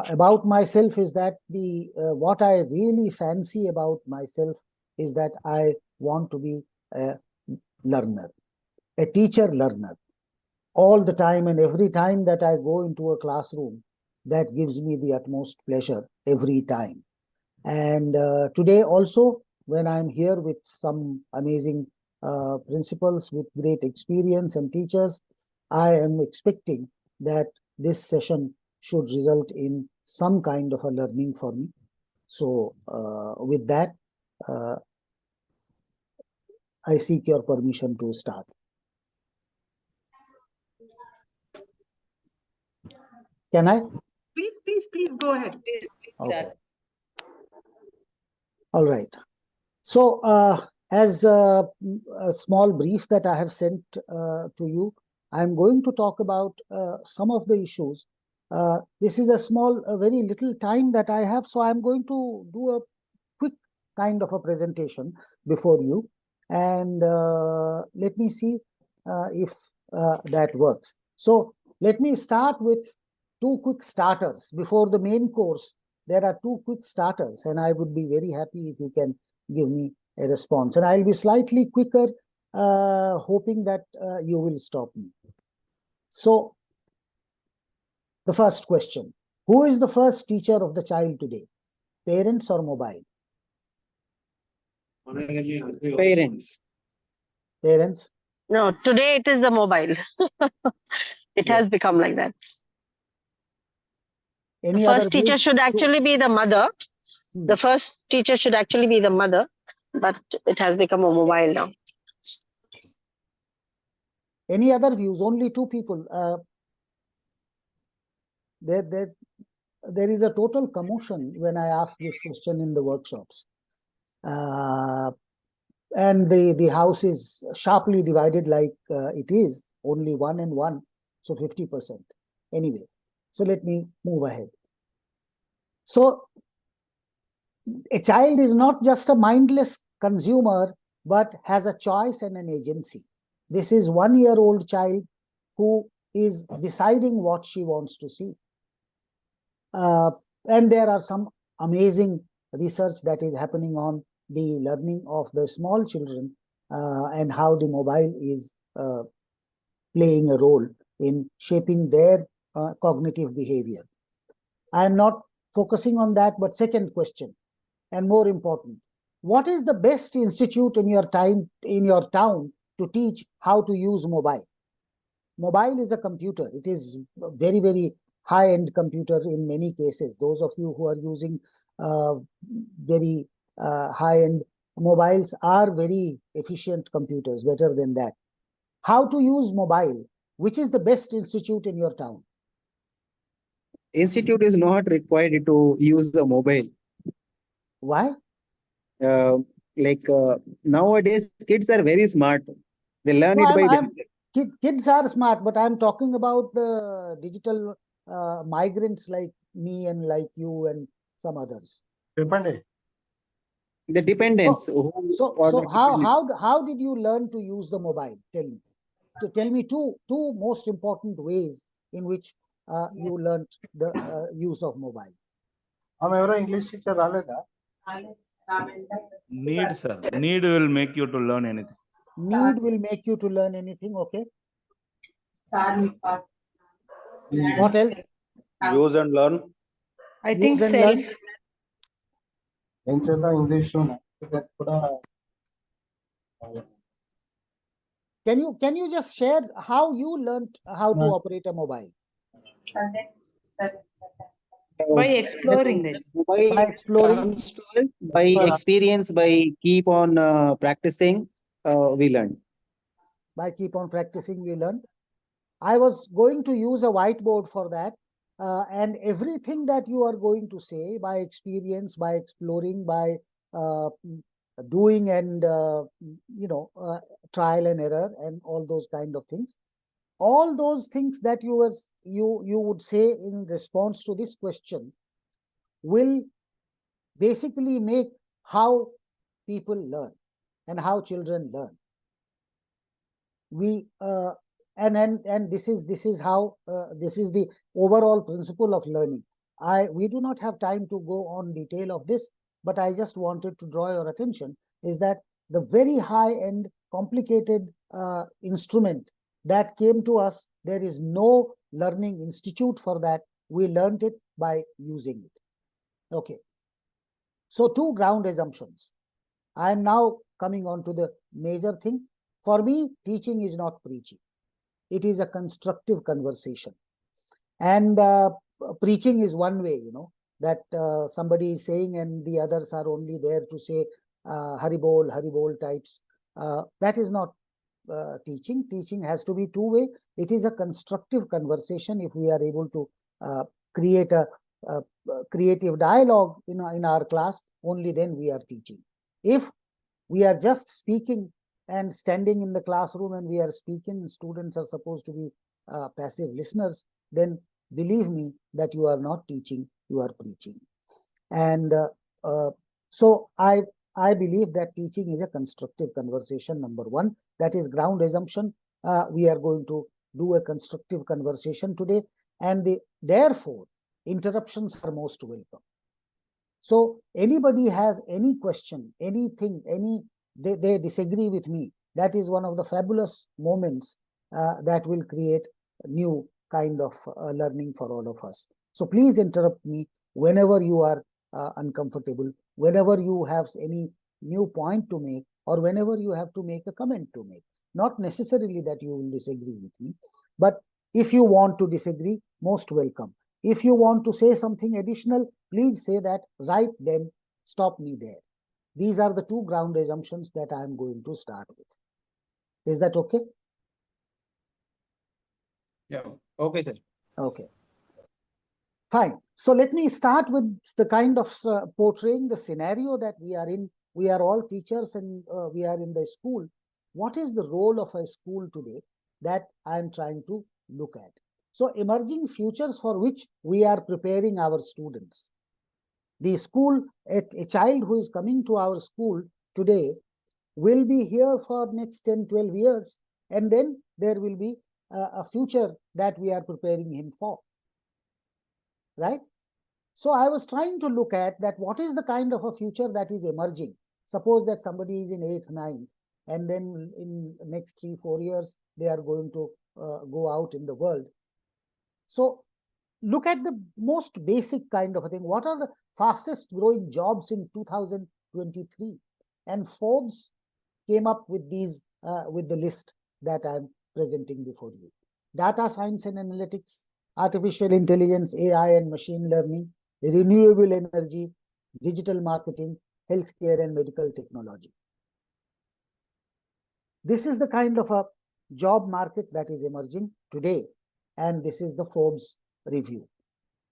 about myself is that what I really fancy about myself is that I want to be a learner, a teacher learner, all the time, and every time that I go into a classroom, that gives me the utmost pleasure every time. And today also, when I'm here with some amazing principals with great experience and teachers, I am expecting that this session should result in some kind of a learning for me. So with that, I seek your permission to start. Can I? Please go ahead. Please Okay. start. All right. So as a small brief that I have sent to you, I'm going to talk about some of the issues. This is a very little time that I have, so I'm going to do a quick kind of a presentation before you, and let me see if that works. So let me start with two quick starters. Before the main course, there are two quick starters, and I would be very happy if you can give me a response. And I'll be slightly quicker, hoping that you will stop me. So, the first question: who is the first teacher of the child today? Parents or mobile? Parents. Parents? No, today it is the mobile. It has Yes. become like that. Any The other first teacher views? should actually be the mother. The first teacher should actually be the mother, but it has become a mobile now. Any other views? Only two people. There is a total commotion when I ask this question in the workshops. And the house is sharply divided like it is, only 1 and 1, so 50%. Anyway, so let me move ahead. So a child is not just a mindless consumer, but has a choice and an agency. This is 1-year-old child who is deciding what she wants to see. And there are some amazing research that is happening on the learning of the small children and how the mobile is playing a role in shaping their cognitive behavior. I am not focusing on that, but second question, and more important, what is the best institute in your town to teach how to use mobile? Mobile is a computer. It is a very, very high-end computer in many cases. Those of you who are using very high-end mobiles are very efficient computers, better than that. How to use mobile? Which is the best institute in your town? Institute is not required to use the mobile. Why? Nowadays, kids are very smart. They learn it by themselves. Kids are smart, but I'm talking about the digital migrants like me and like you and some others. The dependence. So how did you learn to use the mobile? Tell me two most important ways in which you learned the use of mobile. English teacher Need, sir. Need will make you to learn anything. Need will make you to learn anything, okay? What else? Use and learn. I think self. English. Can you just share how you learned how to operate a mobile? By exploring it. By exploring. By experience, by keep on practicing, we learn. By keep on practicing, we learn. I was going to use a whiteboard for that. And everything that you are going to say, by experience, by exploring, by doing and, trial and error and all those kind of things. All those things that you would say in response to this question will basically make how people learn and how children learn. And this is how this is the overall principle of learning. we do not have time to go on detail of this, but I just wanted to draw your attention is that the very high-end complicated instrument that came to us, there is no learning institute for that. We learned it by using it. Okay. So 2 ground assumptions. I am now coming on to the major thing. For me, teaching is not preaching. It is a constructive conversation. And preaching is one way, that somebody is saying and the others are only there to say Haribol types. That is not teaching. Teaching has to be two-way. It is a constructive conversation. If we are able to create a creative dialogue in our class, only then we are teaching. If we are just speaking and standing in the classroom and we are speaking, students are supposed to be passive listeners, then believe me that you are not teaching, you are preaching. And so I believe that teaching is a constructive conversation, number one. That is ground assumption. We are going to do a constructive conversation today, and therefore interruptions are most welcome. So anybody has any question, anything, they disagree with me, that is one of the fabulous moments that will create a new kind of learning for all of us. So please interrupt me whenever you are uncomfortable, whenever you have any new point to make, or whenever you have to make a comment to make. Not necessarily that you will disagree with me, but if you want to disagree, most welcome. If you want to say something additional, please say that right then, stop me there. These are the 2 ground assumptions that I am going to start with. Is that okay? Yeah. Okay, sir. Okay. Fine. So let me start with the kind of portraying the scenario that we are in. We are all teachers and we are in the school. What is the role of a school today that I am trying to look at? So emerging futures for which we are preparing our students. The school, a child who is coming to our school today will be here for next 10, 12 years, and then there will be a future that we are preparing him for, right? So I was trying to look at that, what is the kind of a future that is emerging? Suppose that somebody is in 8th, 9th, and then in the next 3, 4 years, they are going to go out in the world. So look at the most basic kind of a thing. What are the fastest growing jobs in 2023? And Forbes came up with these, with the list that I'm presenting before you. Data science and analytics, artificial intelligence, AI and machine learning, renewable energy, digital marketing, healthcare and medical technology. This is the kind of a job market that is emerging today. And this is the Forbes review.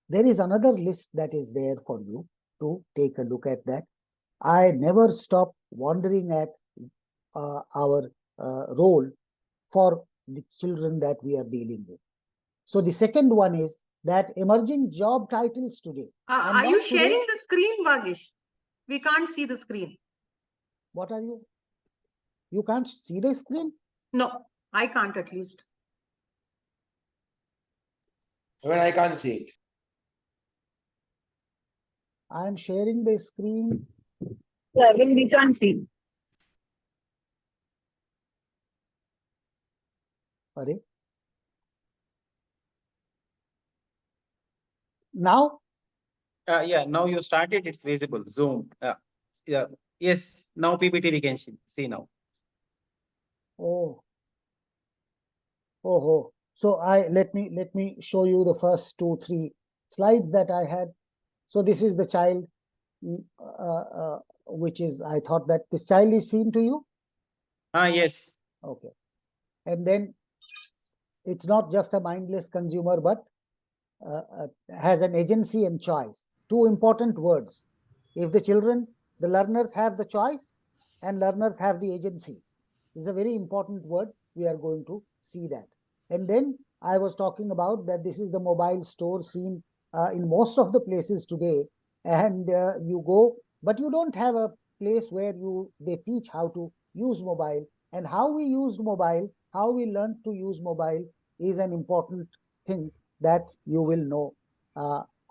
There is another list that is there for you to take a look at that. I never stop wondering at our role for the children that we are dealing with. So the second one is that emerging job titles today. Are you sharing the screen, Vagish? We can't see the screen. What are you? You can't see the screen? No, I can't at least. Even I can't see it. I am sharing the screen. Yeah, we can't see. Sorry. Now? Yeah, now you started, it's visible. Zoom. Yeah. Yes, now PPT we can see now. Oh. Oh. So let me show you the first 2, 3 slides that I had. So this is the child, which is, I thought that this child is seen to you. Yes. Okay. And then it's not just a mindless consumer, but has an agency and choice. 2 important words. If the learners have the choice and learners have the agency, is a very important word. We are going to see that. And then I was talking about that this is the mobile store seen in most of the places today. And you go, but you don't have a place where they teach how to use mobile. And how we used mobile, how we learned to use mobile is an important thing that you will know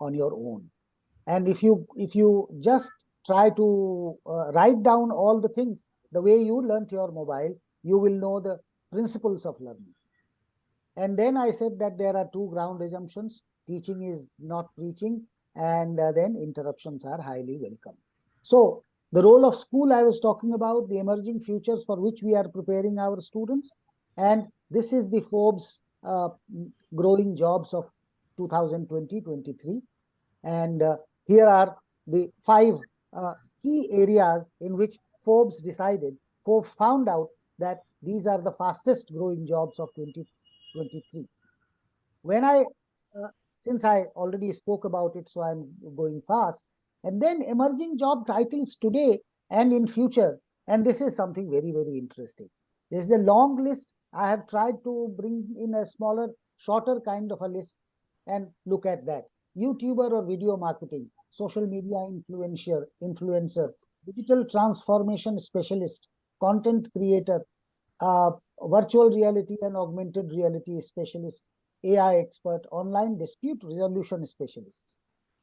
on your own. And if you just try to write down all the things, the way you learnt your mobile, you will know the principles of learning. And then I said that there are two ground assumptions: teaching is not preaching, and then interruptions are highly welcome. So the role of school, I was talking about the emerging futures for which we are preparing our students. And this is the Forbes growing jobs of 2020-23. And here are the 5 key areas in which Forbes found out that these are the fastest growing jobs of 2023. Since I already spoke about it, so I'm going fast. And then emerging job titles today and in future. And this is something very, very interesting. This is a long list. I have tried to bring in a smaller, shorter kind of a list, and look at that. YouTuber or video marketing, social media influencer, digital transformation specialist, content creator, virtual reality and augmented reality specialist, AI expert, online dispute resolution specialist,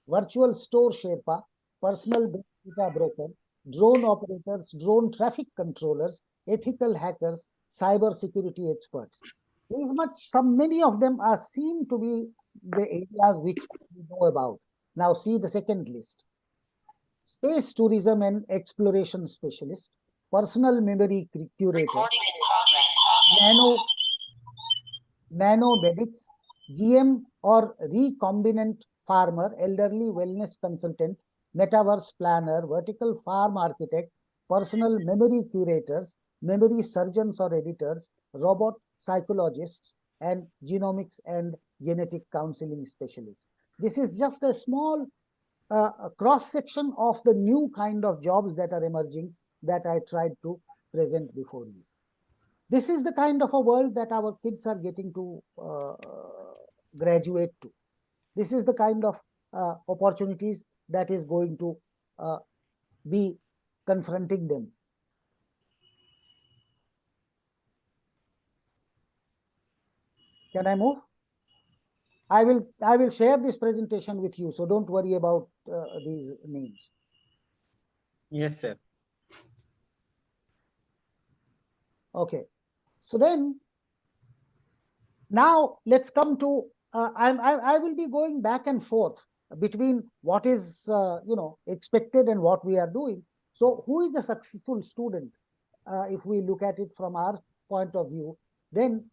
virtual store Sherpa, personal data broker, drone operators, drone traffic controllers, ethical hackers, cyber security experts. Many of them are seen to be the areas which we know about. Now see the second list: space tourism and exploration specialist, personal memory curator, nanomedics, GM or recombinant farmer, elderly wellness consultant, metaverse planner, vertical farm architect, personal memory curators, memory surgeons or editors, robot psychologists, and genomics and genetic counseling specialists. This is just a small cross-section of the new kind of jobs that are emerging that I tried to present before you. This is the kind of a world that our kids are getting to graduate to. This is the kind of opportunities that is going to be confronting them. Can I move? I will share this presentation with you, so don't worry about these names. Yes, sir. Okay. So then, now let's come to, I will be going back and forth between what is expected and what we are doing. So who is a successful student? If we look at it from our point of view, then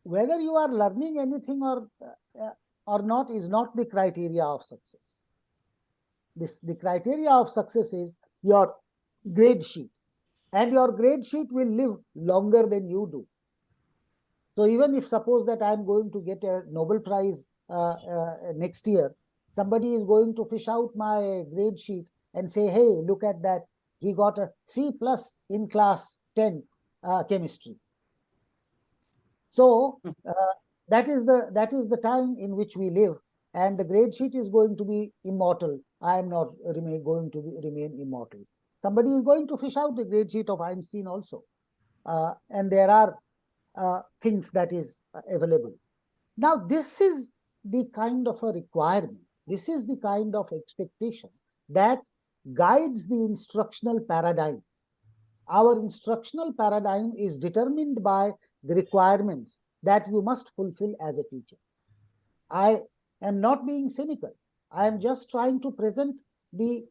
whether you are learning anything or not is not the criteria of success. The criteria of success is your grade sheet, and your grade sheet will live longer than you do. So even if suppose that I am going to get a Nobel Prize next year, somebody is going to fish out my grade sheet and say, hey, look at that, he got a C+ in class 10 chemistry. So that is the time in which we live, and the grade sheet is going to be immortal. I am not going to remain immortal. Somebody is going to fish out the grade sheet of Einstein also, and there are things that is available. Now this is the kind of a requirement. This is the kind of expectation that guides the instructional paradigm. Our instructional paradigm is determined by the requirements that you must fulfill as a teacher. I am not being cynical. I am just trying to present the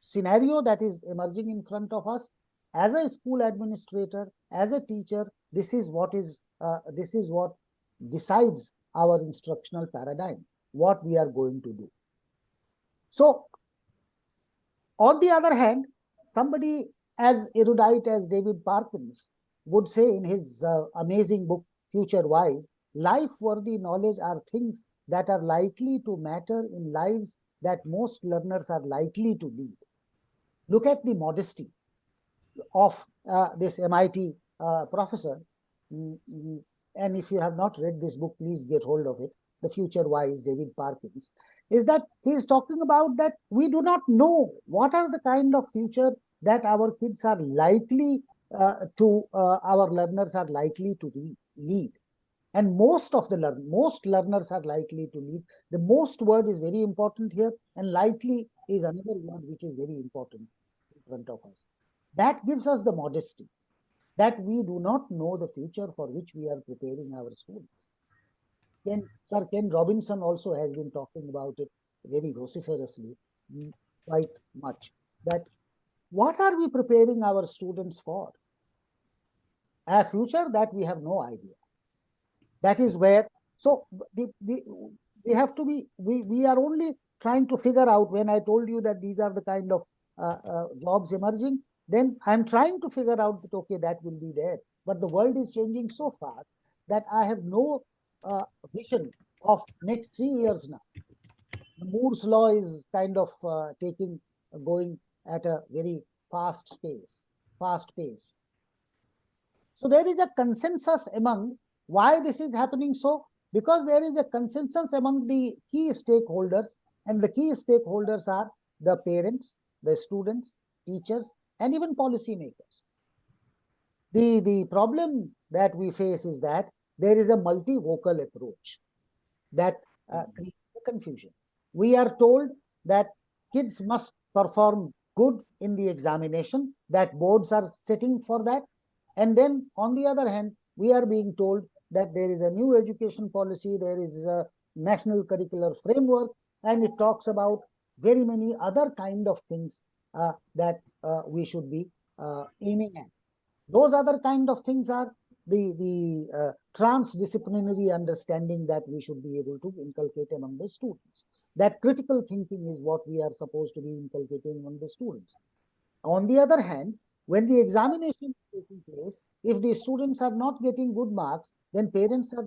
scenario that is emerging in front of us. As a school administrator, as a teacher, this is what decides our instructional paradigm, what we are going to do. So, on the other hand, somebody as erudite as David Parkins would say in his amazing book, Future Wise, life-worthy knowledge are things that are likely to matter in lives that most learners are likely to lead. Look at the modesty of this MIT professor. And if you have not read this book, please get hold of it. The Future Wise, David Parkins, is that he's talking about that we do not know what are the kind of future that our kids are likely our learners are likely to lead. And most learners are likely to lead. The most word is very important here, and likely is another word which is very important in front of us. That gives us the modesty that we do not know the future for which we are preparing our students. Sir Ken Robinson also has been talking about it very vociferously, quite much, that what are we preparing our students for? A future that we have no idea. That is where, so we have to be, we are only trying to figure out, when I told you that these are the kind of jobs emerging, then I'm trying to figure out that, okay, that will be there. But the world is changing so fast that I have no vision of next 3 years now. The Moore's law is kind of going at a very fast pace. So there is a consensus among why this is happening so, because there is a consensus among the key stakeholders, and the key stakeholders are the parents, the students, teachers, and even policymakers. The problem that we face is that there is a multi-vocal approach that creates confusion. We are told that kids must perform good in the examination, that boards are setting for that. And then on the other hand, we are being told that there is a new education policy, there is a national curricular framework, and it talks about very many other kind of things that we should be aiming at. Those other kind of things are the transdisciplinary understanding that we should be able to inculcate among the students. That critical thinking is what we are supposed to be inculcating among the students. On the other hand, when the examination is taking place, if the students are not getting good marks, then parents are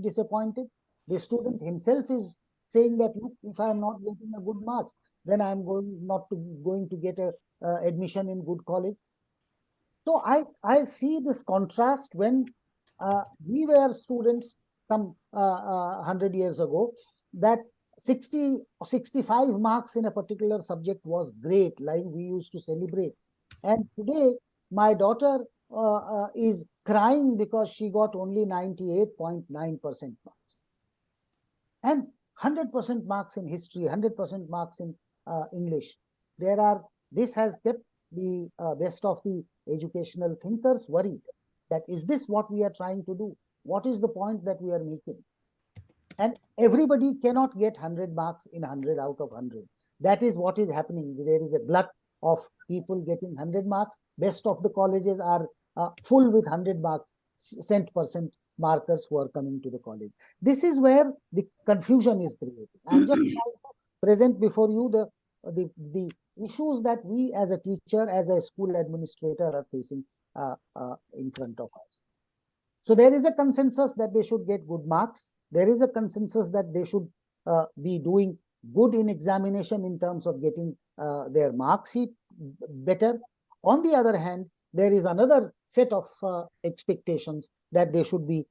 disappointed. The student himself is saying that, look, if I am not getting a good marks, then I am going to get a admission in good college. So I see this contrast when we were students some 100 years ago, that 60 or 65 marks in a particular subject was great, like we used to celebrate. And today, my daughter is crying because she got only 98.9% marks. And 100% marks in history, 100% marks in English. This has kept the best of the educational thinkers worried that, is this what we are trying to do? What is the point that we are making? And everybody cannot get 100 marks in 100 out of 100. That is what is happening. There is a glut of people getting 100 marks. Best of the colleges are full with 100 marks, percent markers who are coming to the college. This is where the confusion is created. I'm just trying to present before you the issues that we as a teacher, as a school administrator are facing in front of us. So there is a consensus that they should get good marks. There is a consensus that they should be doing good in examination in terms of getting their mark sheet better. On the other hand, there is another set of expectations that they should be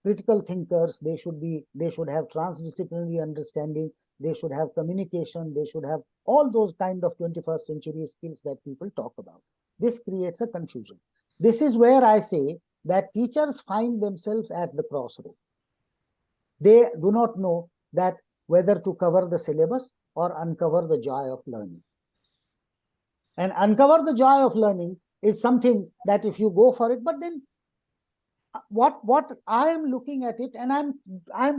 critical thinkers. They should have transdisciplinary understanding. They should have communication. They should have all those kind of 21st century skills that people talk about. This creates a confusion. This is where I say that teachers find themselves at the crossroad. They do not know that whether to cover the syllabus or uncover the joy of learning. And uncover the joy of learning is something that if you go for it, but then what I am looking at it, and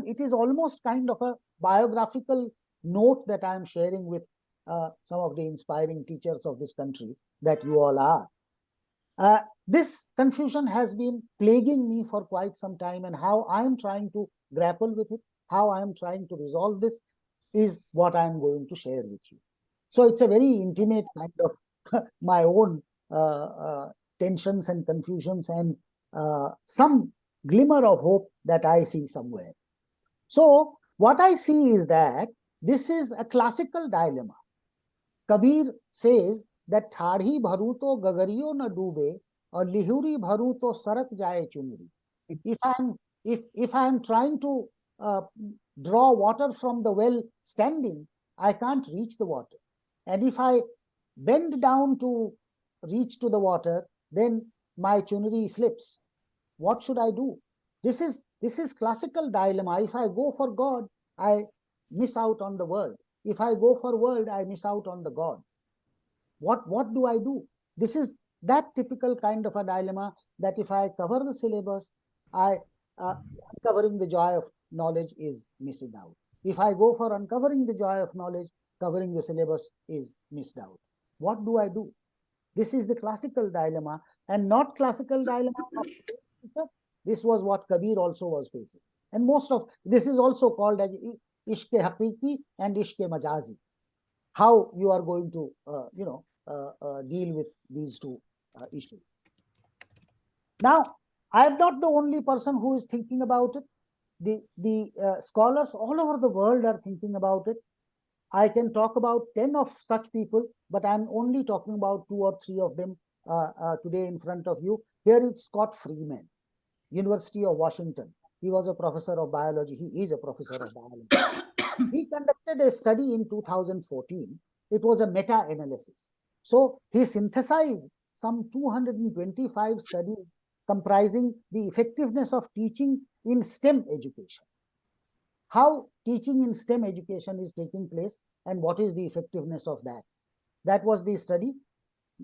it is almost kind of a biographical note that I am sharing with some of the inspiring teachers of this country that you all are. This confusion has been plaguing me for quite some time, and how I am trying to grapple with it, how I am trying to resolve this is what I am going to share with you. So it's a very intimate kind of my own tensions and confusions, and some glimmer of hope that I see somewhere. So what I see is that this is a classical dilemma. Kabir says that thadhi bharu to gagariyo na doobe or lihuri bharu to sarak jaye chunri. If I am trying to draw water from the well standing, I can't reach the water. And if I bend down to reach to the water, then my chunri slips. What should I do? This is This is classical dilemma. If I go for God, I miss out on the world. If I go for world, I miss out on the God. What do I do? This is that typical kind of a dilemma that if I cover the syllabus, uncovering the joy of knowledge is missing out. If I go for uncovering the joy of knowledge, covering the syllabus is missed out. What do I do? This is the classical dilemma, and not classical dilemma of this was what Kabir also was facing. And most of this is also called as ishke haqiqi and ishke majazi. How you are going to, deal with these two issues. Now, I am not the only person who is thinking about it. The scholars all over the world are thinking about it. I can talk about 10 of such people, but I'm only talking about 2 or 3 of them today in front of you. Here is Scott Freeman, University of Washington. He was a professor of biology. He is a professor of biology. He conducted a study in 2014. It was a meta-analysis. So he synthesized some 225 studies comprising the effectiveness of teaching in STEM education. How teaching in STEM education is taking place and what is the effectiveness of that. That was the study.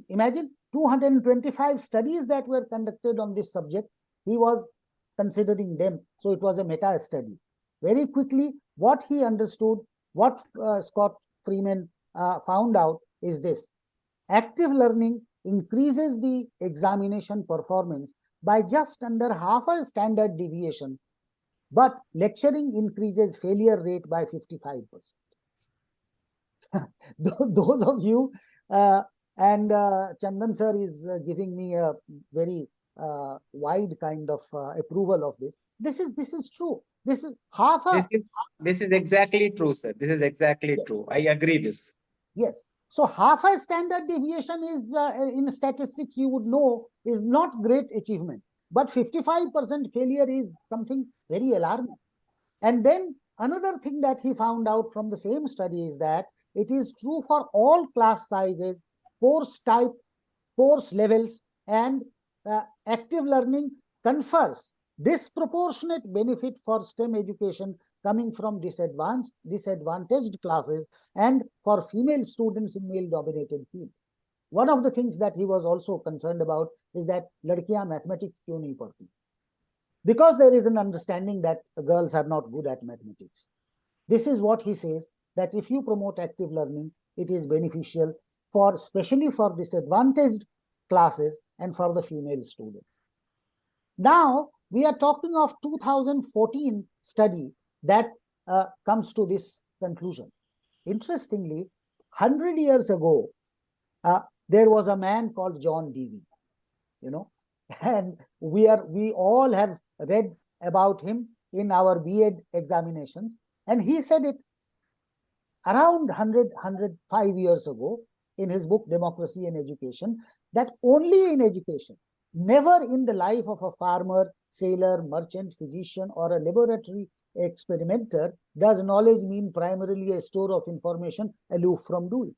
Imagine 225 studies that were conducted on this subject. He was considering them. So it was a meta study. Very quickly, what he understood, what Scott Freeman found out is this. Active learning increases the examination performance by just under half a standard deviation, but lecturing increases failure rate by 55%. Those of you, and Chandan sir is giving me a very wide kind of approval of this. This is true. This is half a. This is exactly true, sir. This is exactly Yes. true. I agree this. Yes. So half a standard deviation is in statistics you would know is not great achievement, but 55% failure is something very alarming. And then another thing that he found out from the same study is that it is true for all class sizes, course type, course levels, and active learning confers disproportionate benefit for STEM education coming from disadvantaged classes and for female students in male-dominated field. One of the things that he was also concerned about is that ladkiyan mathematics kyun nahi padti? Because there is an understanding that girls are not good at mathematics. This is what he says, that if you promote active learning, it is beneficial for, especially for disadvantaged classes and for the female students. Now, we are talking of 2014 study that comes to this conclusion. Interestingly, 100 years ago, there was a man called John Dewey, and we all have read about him in our B.Ed examinations, and he said it around 105 years ago in his book Democracy and Education, that only in education, never in the life of a farmer, sailor, merchant, physician, or a laboratory experimenter does knowledge mean primarily a store of information aloof from doing.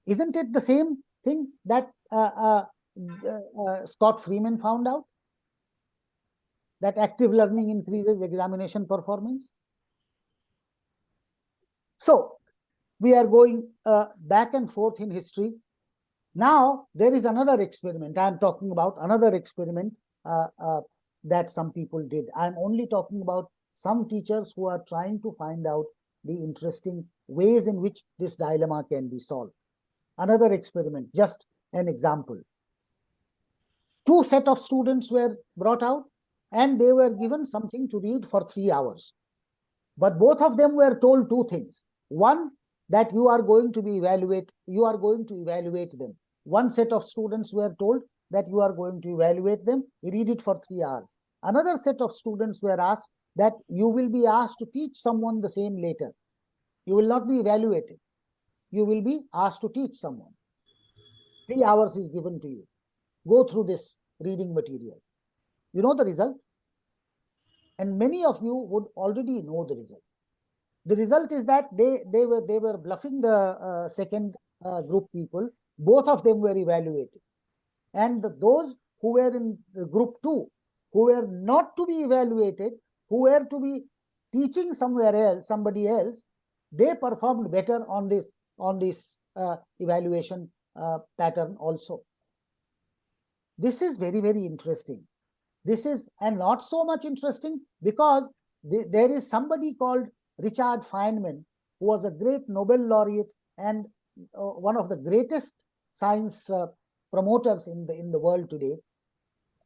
Isn't it the same thing that Scott Freeman found out? That active learning increases examination performance. So we are going back and forth in history. Now there is another experiment. I am talking about another experiment that some people did. I am only talking about some teachers who are trying to find out the interesting ways in which this dilemma can be solved. Another experiment, just an example. 2 sets of students were brought out and they were given something to read for 3 hours. But both of them were told 2 things. One, that you are going to evaluate them. One set of students were told that you are going to evaluate them, read it for 3 hours. Another set of students were asked that you will be asked to teach someone the same later. You will not be evaluated. You will be asked to teach someone. 3 hours is given to you. Go through this reading material. You know the result? And many of you would already know the result. The result is that they were bluffing the second group people. Both of them were evaluated. And those who were in the group 2, who were not to be evaluated, who were to be teaching somewhere else, somebody else, they performed better on this evaluation pattern also. This is very, very interesting. This is, and not so much interesting because there is somebody called Richard Feynman, who was a great Nobel laureate and one of the greatest science promoters in the world today.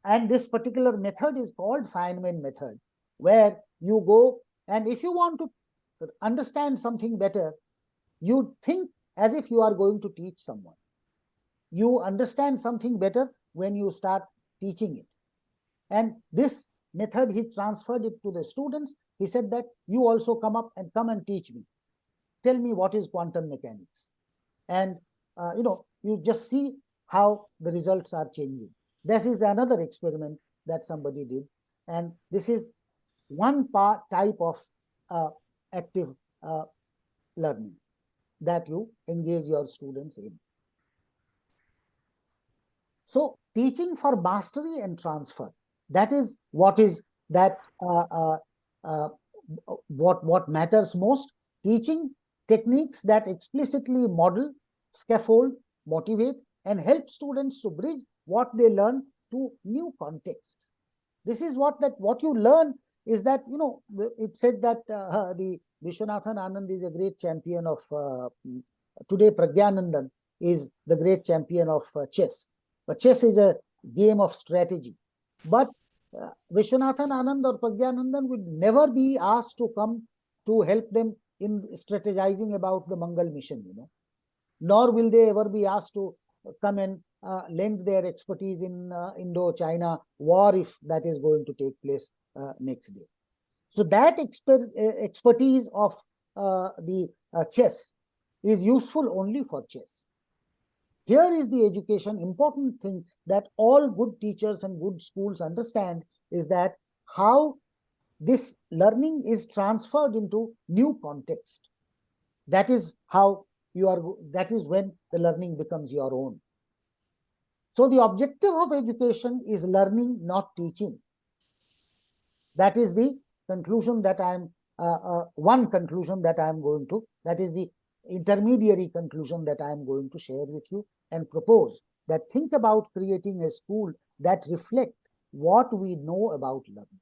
And this particular method is called Feynman method, where you go and if you want to understand something better, you think as if you are going to teach someone. You understand something better when you start teaching it. And this method, he transferred it to the students. He said that you also come and teach me. Tell me what is quantum mechanics. And you just see how the results are changing. This is another experiment that somebody did. And this is one type of active learning that you engage your students in. So teaching for mastery and transfer, that is what matters most. Teaching techniques that explicitly model, scaffold, motivate, and help students to bridge what they learn to new contexts. This is what you learn is that, it said that the Vishwanathan Anand is a great champion of, today Pragyanandan is the great champion of chess. But chess is a game of strategy. But Vishwanathan Anand or Pragyanandan would never be asked to come to help them in strategizing about the Mangal mission, nor will they ever be asked to come and lend their expertise in Indo-China war if that is going to take place next day. So that expertise of the chess is useful only for chess. Here is the education important thing that all good teachers and good schools understand is that how this learning is transferred into new context. That is how that is when the learning becomes your own. So the objective of education is learning, not teaching. That is the conclusion that one conclusion that I am going to, that is the intermediary conclusion that I am going to share with you and propose that think about creating a school that reflect what we know about learning.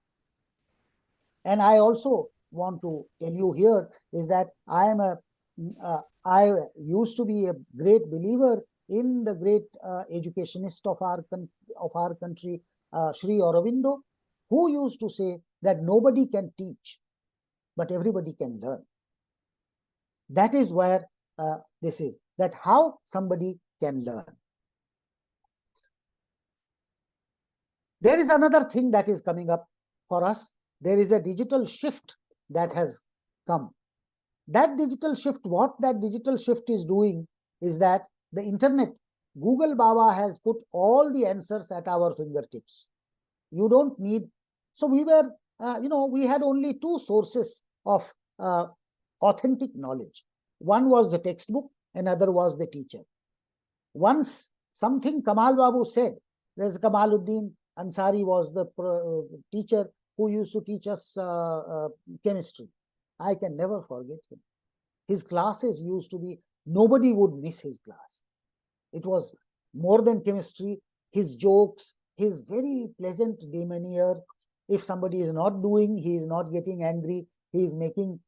And I also want to tell you here is that I used to be a great believer in the great educationist of our country, Sri Aurobindo, who used to say that nobody can teach, but everybody can learn. That is where this is, that how somebody can learn. There is another thing that is coming up for us. There is a digital shift that has come. That digital shift, what that digital shift is doing is that the internet, Google Baba has put all the answers at our fingertips. You don't need, so we were, we had only two sources of authentic knowledge. One was the textbook, another was the teacher. Once something Kamal Babu said, there's Kamaluddin Ansari was the teacher who used to teach us chemistry. I can never forget him. His classes used to be, nobody would miss his class. It was more than chemistry, his jokes, his very pleasant demeanor. If somebody is not doing, he is not getting angry, he is making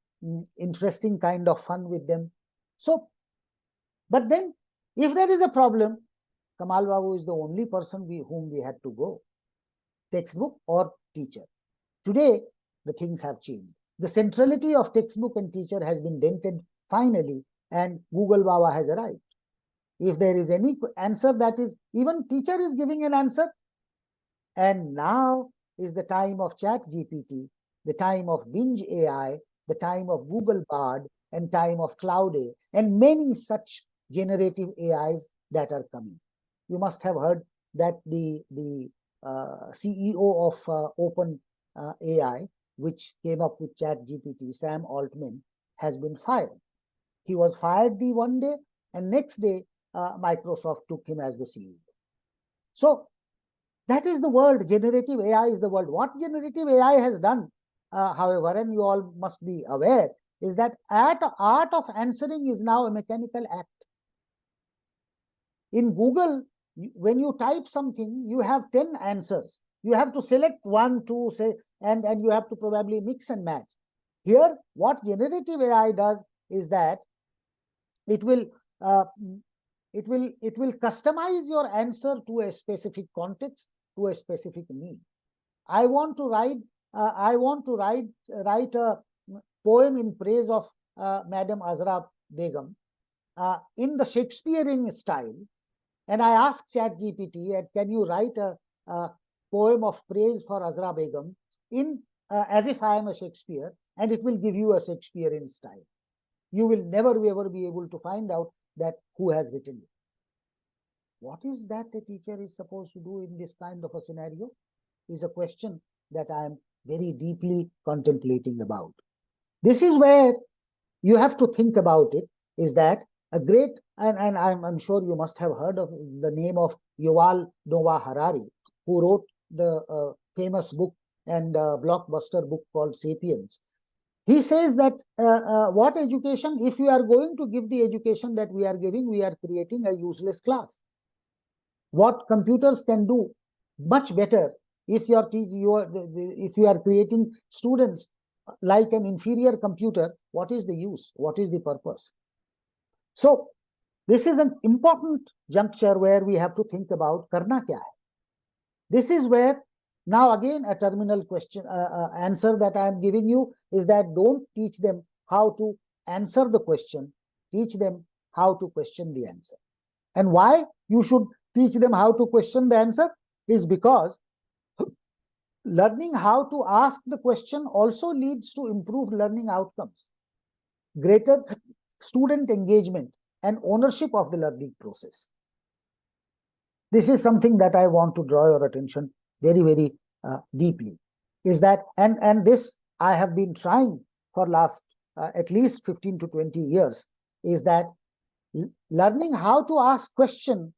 interesting kind of fun with them. So, but then if there is a problem, Kamal Babu is the only person whom we had to go, textbook or teacher. Today, the things have changed. The centrality of textbook and teacher has been dented finally, and Google Baba has arrived. If there is any answer that is, even teacher is giving an answer. And now is the time of Chat GPT, the time of Binge AI, the time of Google Bard, and time of Cloud AI, and many such generative AIs that are coming. You must have heard that the CEO of Open AI, which came up with Chat GPT, Sam Altman, has been fired. He was fired the one day, and next day Microsoft took him as the CEO. So That is the world. Generative AI is the world. What generative AI has done, however, and you all must be aware, is that art of answering is now a mechanical act. In Google, when you type something, you have 10 answers. You have to select one, two, say, and you have to probably mix and match. Here, what generative AI does is that it will customize your answer to a specific context, to a specific need. I want to write a poem in praise of Madam Azra Begum in the Shakespearean style, and I ask ChatGPT, can you write a poem of praise for Azra Begum in as if I am a Shakespeare, and it will give you a Shakespearean style. You will never ever be able to find out that who has written it. What is that a teacher is supposed to do in this kind of a scenario is a question that I am very deeply contemplating about. This is where you have to think about it, is that a great, and I'm sure you must have heard of the name of Yuval Noah Harari, who wrote the famous book and blockbuster book called Sapiens. He says that what education, if we are going to give the education that we are giving, we are creating a useless class. What computers can do much better if you are creating students like an inferior computer, what is the use? What is the purpose? So this is an important juncture where we have to think about karna kya hai. This is where now again a terminal question answer that I am giving you is that don't teach them how to answer the question, teach them how to question the answer. And why you should teach them how to question the answer is because learning how to ask the question also leads to improved learning outcomes, greater student engagement, and ownership of the learning process. This is something that I want to draw your attention very, very deeply. Is that, and this I have been trying for last at least 15 to 20 years, is that learning how to ask question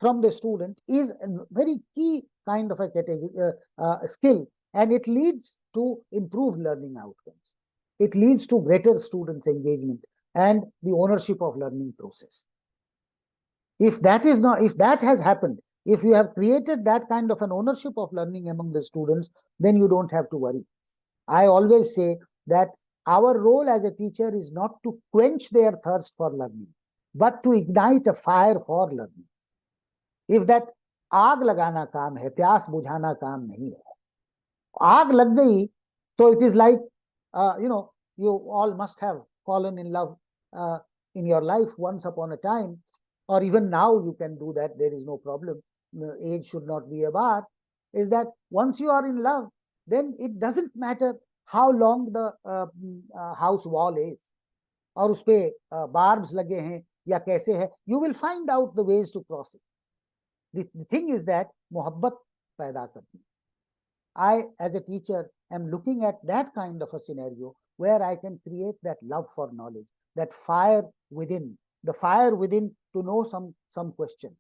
from the student is a very key kind of a category, skill, and it leads to improved learning outcomes. It leads to greater students' engagement and the ownership of learning process. If that has happened, if you have created that kind of an ownership of learning among the students, then you don't have to worry. I always say that our role as a teacher is not to quench their thirst for learning, but to ignite a fire for learning. If that आग लगाना काम है, प्यास बुझाना काम नहीं है. आग लग गई, तो it is like, you all must have fallen in love in your life once upon a time, or even now you can do that. There is no problem. Age should not be a bar. Is that once you are in love, then it doesn't matter how long the house wall is, और उस पे barbs लगे हैं या कैसे है. You will find out the ways to cross it. The thing is that मोहब्बत पैदा करनी. I, as a teacher, am looking at that kind of a scenario where I can create that love for knowledge, that fire within, the fire within to know some question.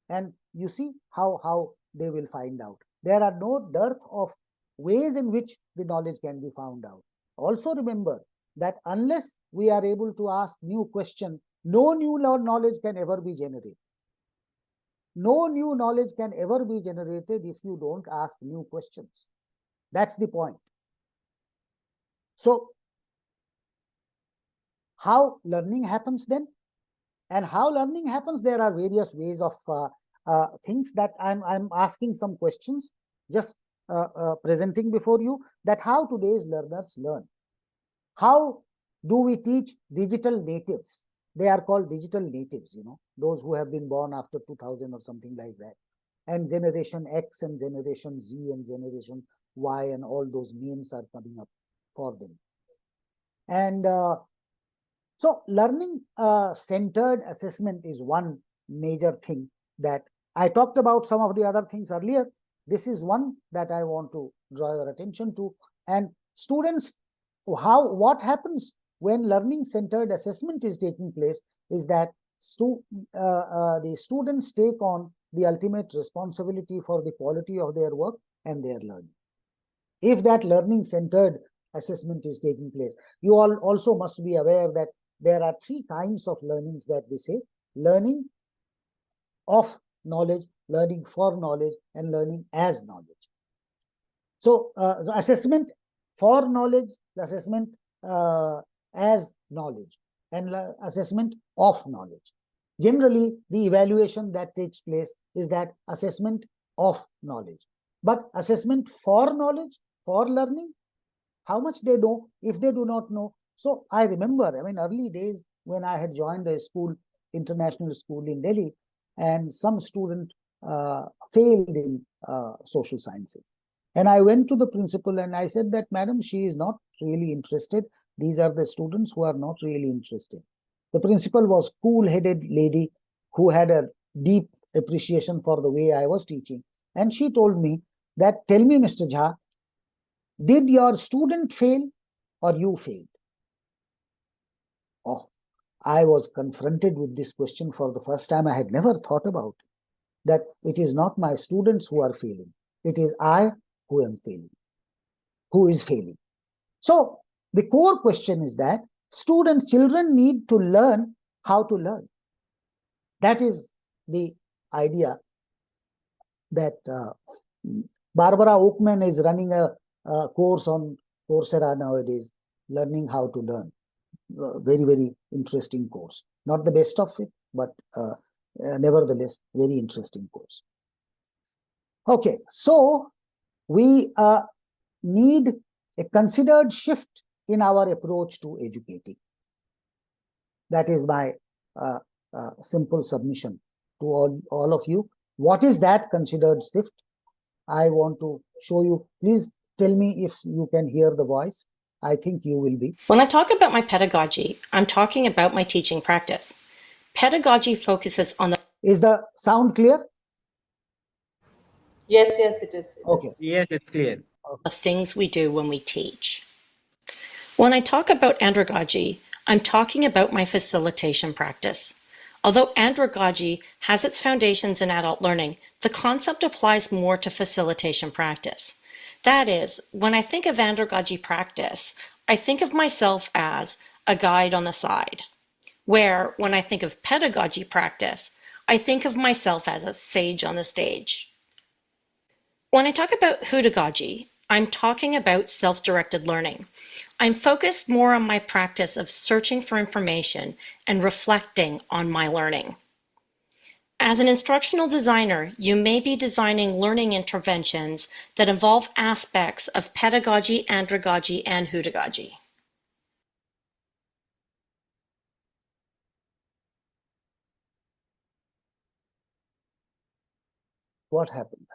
And you see how they will find out. There are no dearth of ways in which the knowledge can be found out. Also remember that unless we are able to ask new question, no new knowledge can ever be generated. No new knowledge can ever be generated if you don't ask new questions. That's the point. So, how learning happens then? And how learning happens, there are various ways of things that I'm asking some questions, just presenting before you, that how today's learners learn. How do we teach digital natives? They are called digital natives, those who have been born after 2000 or something like that. And Generation X and Generation Z and Generation Y and all those names are coming up for them. And so learning centered assessment is one major thing that I talked about. Some of the other things earlier. This is one that I want to draw your attention to. And students, what happens when learning-centered assessment is taking place is that the students take on the ultimate responsibility for the quality of their work and their learning. If that learning-centered assessment is taking place, you all also must be aware that there are three kinds of learnings that they say: learning of knowledge, learning for knowledge, and learning as knowledge. So the assessment for knowledge, the assessment as knowledge, and assessment of knowledge. Generally, the evaluation that takes place is that assessment of knowledge. But assessment for knowledge, for learning, how much they know, if they do not know. So I remember, early days when I had joined a school, international school in Delhi, and some student failed in social sciences. And I went to the principal and I said that, madam, she is not really interested. These are the students who are not really interested. The principal was cool-headed lady who had a deep appreciation for the way I was teaching. And she told me that, tell me, Mr. Jha, did your student fail or you failed? Oh, I was confronted with this question for the first time. I had never thought about it, that it is not my students who are failing. It is I who am failing, who is failing. So the core question is that children need to learn how to learn. That is the idea that Barbara Oakman is running a course on Coursera nowadays, learning how to learn. Very, very interesting course. Not the best of it, but nevertheless, very interesting course. Okay, so we need a considered shift in our approach to educating. That is my simple submission to all of you. What is that considered shift? I want to show you. Please tell me if you can hear the voice. I think you will be. When I talk about my pedagogy, I'm talking about my teaching practice. Pedagogy focuses on the... Is the sound clear? Yes, it is. Okay. Yes, it's clear. the things we do when we teach. When I talk about andragogy, I'm talking about my facilitation practice. Although andragogy has its foundations in adult learning, the concept applies more to facilitation practice. That is, when I think of andragogy practice, I think of myself as a guide on the side, where when I think of pedagogy practice, I think of myself as a sage on the stage. When I talk about Heutagogy, I'm talking about self-directed learning. I'm focused more on my practice of searching for information and reflecting on my learning. As an instructional designer, you may be designing learning interventions that involve aspects of pedagogy, andragogy, and Heutagogy. What happened?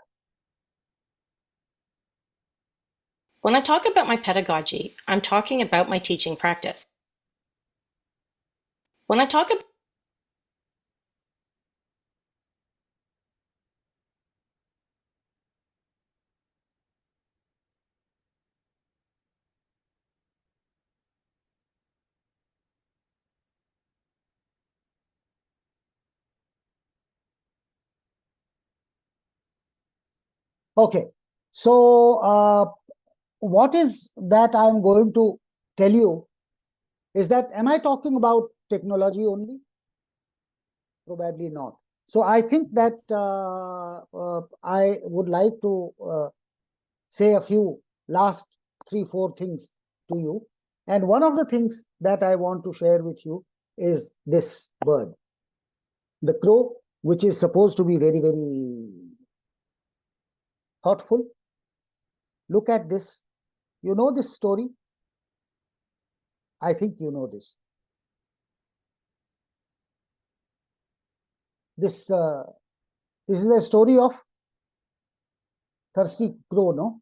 When I talk about my pedagogy, I'm talking about my teaching practice. When I talk about Okay, so what is that I'm going to tell you is that, am I talking about technology only? Probably not. So I think that I would like to say a few last 3-4 things to you. And one of the things that I want to share with you is this bird, the crow, which is supposed to be very, very thoughtful. Look at this. You know this story? I think you know this. This is a story of thirsty crow, no?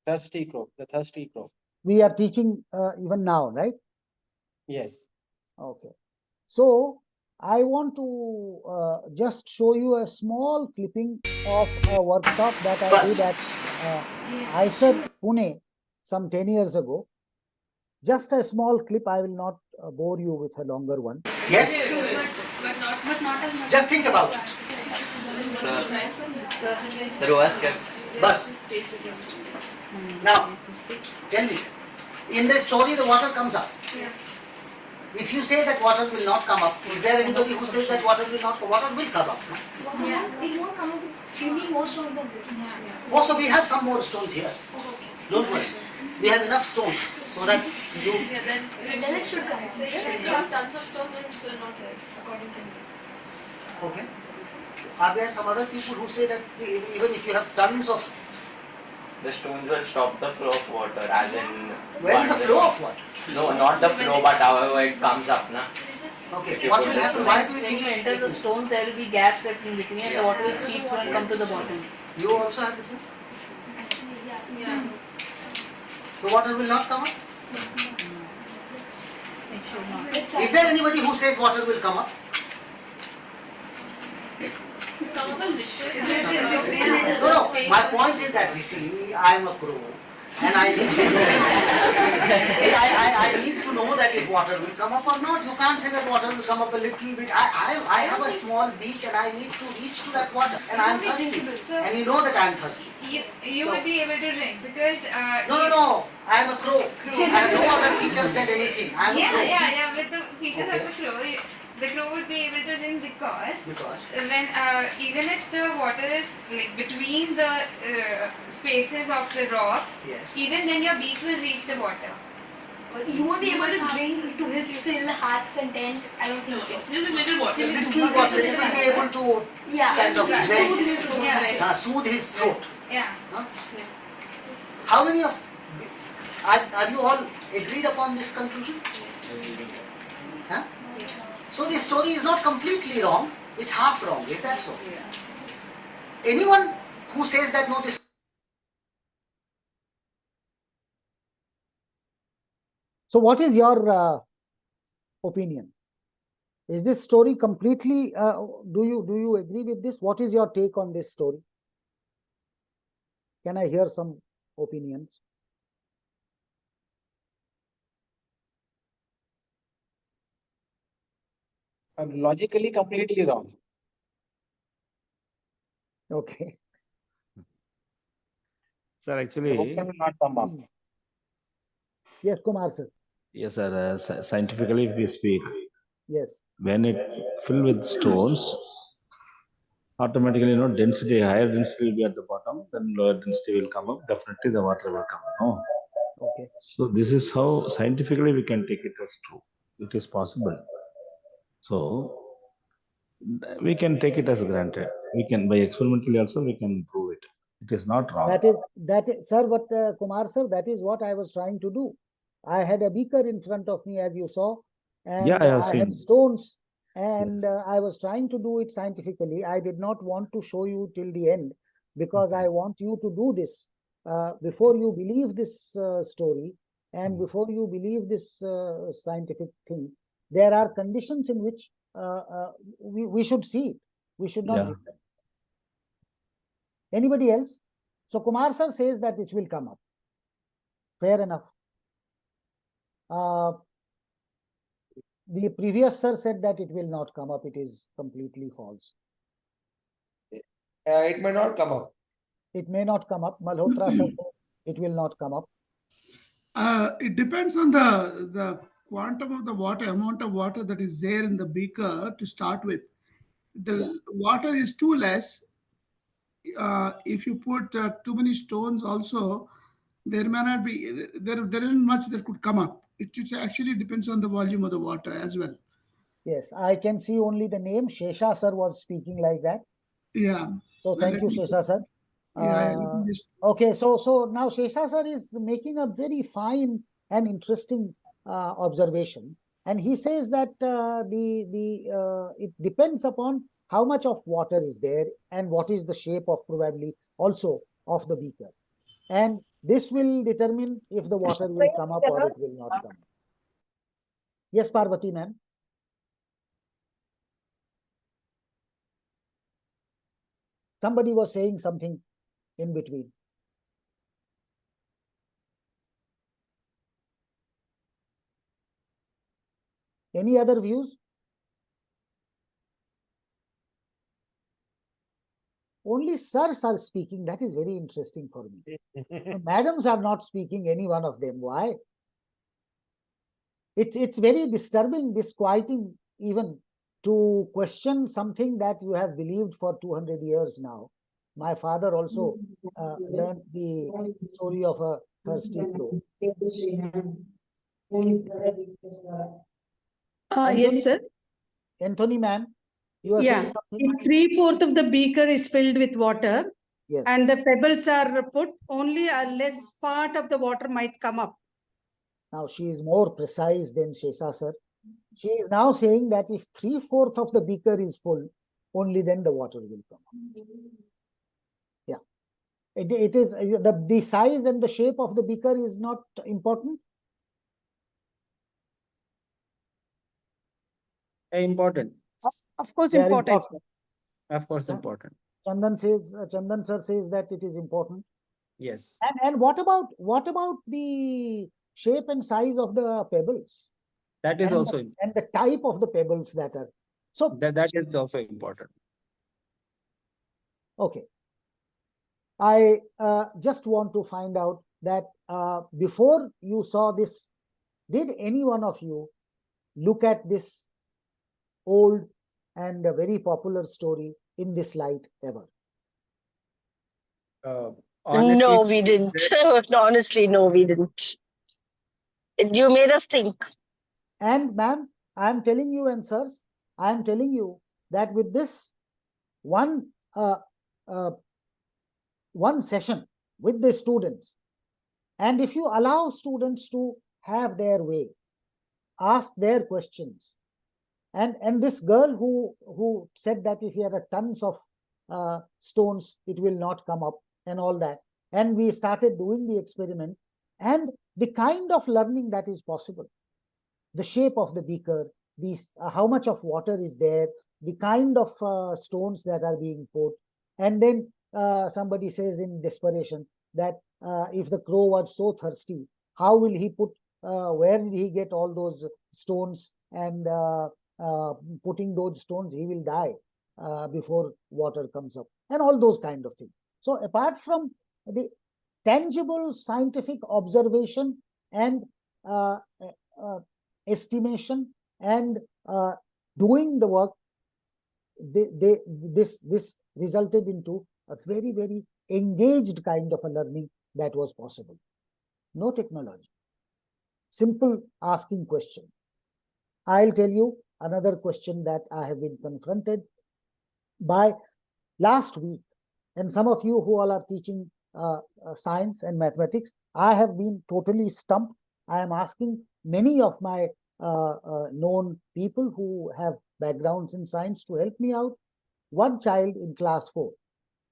Thirsty crow, the thirsty crow. We are teaching even now, right? Yes. Okay. So I want to just show you a small clipping of a workshop that I did at ISER Pune some 10 years ago. Just a small clip. I will not bore you with a longer one. Yes? But not as much. Just think about it. sir. Sir, who has kept? But now, tell me, in this story the water comes up. If you say that water will not come up, is there anybody who says that water will not come? Water will come up. No? It won't come up. You need more stones than this. Also, we have some more stones here. Don't worry. We have enough stones so that you. Then it should come up. If you have tons of stones, it will still not rise, according to me. Okay. Are there some other people who say that even if you have tons of. The stones will stop the flow of water, as in. Where is the flow of water? No, not the flow, but however it comes up, na. Okay. What will happen? Why do you When you think? enter the stones, there will be gaps in between, and the water will seep through and come to the bottom. You also have the same? Actually, yeah. The water will not come up? It should not. Is there anybody who says water will come up? No, my point is that, you see, I am a crow and I need to know. See, I need to know that if water will come up or not. You can't say that water will come up a little bit. I have a small beak and I need to reach to that water and I am thirsty. And you know that I am thirsty. You would be able to drink because. No. I am a crow. I have no other features than anything. I am a crow. Yeah. With the features of the crow would be able to drink because when even if the water is like between the spaces of the rock, even then your beak will reach the water. But you won't be able to drink to his fill heart's content. I don't think so. Just a little water. Little water, it will be able to kind of soothe his throat. Yeah. Huh? How many of are you all agreed upon this conclusion? Huh? So this story is not completely wrong, it's half wrong, is that so? Anyone who says that no, this. So what is your opinion? Is this story completely, do you agree with this? What is your take on this story? Can I hear some opinions? Logically completely wrong. Okay. Sir, actually. Water will not come up. Yes, Kumar sir. Yes, sir. Scientifically, if we speak. Yes. When it filled with stones, automatically, density, higher density will be at the bottom, then lower density will come up. Definitely, the water will come. No. Okay. So this is how scientifically we can take it as true. It is possible. So we can take it as granted. We can, by experimentally also, we can prove it. It is not wrong. That is, sir, what Kumar sir, that is what I was trying to do. I had a beaker in front of me, as you saw, and I had stones, and I was trying to do it scientifically. I did not want to show you till the end because I want you to do this before you believe this story and before you believe this scientific thing. There are conditions in which we should see it. We should not. Anybody else? So Kumar sir says that it will come up. Fair enough. The previous sir said that it will not come up. It is completely false. It may not come up. It may not come up. Malhotra sir says it will not come up. It depends on the quantum of the water, amount of water that is there in the beaker to start with. The water is too less. If you put too many stones also, there may not be, there isn't much that could come up. It actually depends on the volume of the water as well. Yes, I can see only the name. Shesha sir was speaking like that. Yeah. So thank you, Shesha sir. Okay, so now Shesha sir is making a very fine and interesting observation, and he says that it depends upon how much of water is there and what is the shape of probably also of the beaker, and this will determine if the water will come up or it will not come. Yes, Parvati ma'am. Somebody was saying something in between. Any other views? only sirs are speaking. That is very interesting for me. Madams are not speaking, any one of them. Why? It's very disturbing, disquieting even to question something that you have believed for 200 years now. My father also learned the story of a thirsty crow. Yes, sir. Anthony, ma'am, you are saying something? If 3/4 of the beaker is filled with water, yes, and the pebbles are put, only a less part of the water might come up. Now she is more precise than Shesa, sir. She is now saying that if 3/4 of the beaker is full, only then the water will come up. Yeah. It is the size and the shape of the beaker is not important. Important. Of course, They are important. Of course, important. Chandan sir says that it is important. Yes. And what about the shape and size of the pebbles? That is also and the type of the pebbles that are. So that is also important. Okay. I just want to find out that before you saw this, did any one of you look at this old and a very popular story in this light ever? Honestly, no, we didn't. Honestly, no, we didn't. You made us think. And ma'am, I am telling you, and sirs, I am telling you that with this one session with the students, and if you allow students to have their way, ask their questions, and this girl who said that if you have tons of stones, it will not come up and all that, and we started doing the experiment, and the kind of learning that is possible, the shape of the beaker, these how much of water is there, the kind of stones that are being put, and then somebody says in desperation that if the crow was so thirsty, how will he put where did he get all those stones, and putting those stones he will die before water comes up, and all those kind of things. So apart from the tangible scientific observation and estimation and doing the work, this resulted into a very, very engaged kind of a learning that was possible. No technology, simple asking question. I'll tell you another question that I have been confronted by last week, and some of you who all are teaching science and mathematics, I have been totally stumped. I am asking many of my known people who have backgrounds in science to help me out. One child in class 4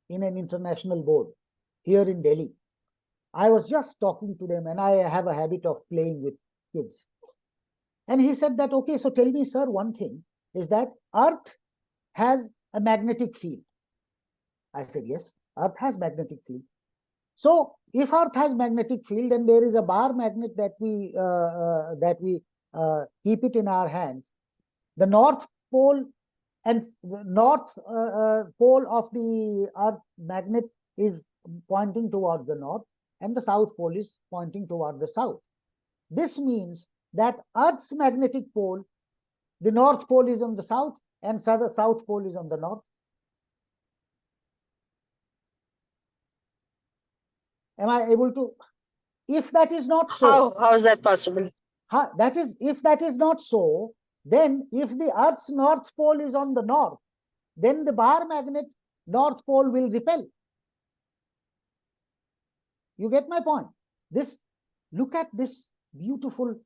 in an international board here in Delhi. I was just talking to them, and I have a habit of playing with kids. And he said that, okay, so tell me, sir, one thing is that Earth has a magnetic field. I said, yes, Earth has magnetic field. So if Earth has magnetic field, then there is a bar magnet that we keep it in our hands. The North Pole and the North Pole of the Earth magnet is pointing towards the north, and the South Pole is pointing toward the south. This means that Earth's magnetic pole, the North Pole is on the south, and the South Pole is on the north. Am I able to? If that is not so, how is that possible? That is, if that is not so, then if the Earth's North Pole is on the north, then the bar magnet North Pole will repel. You get my point? Look at this beautiful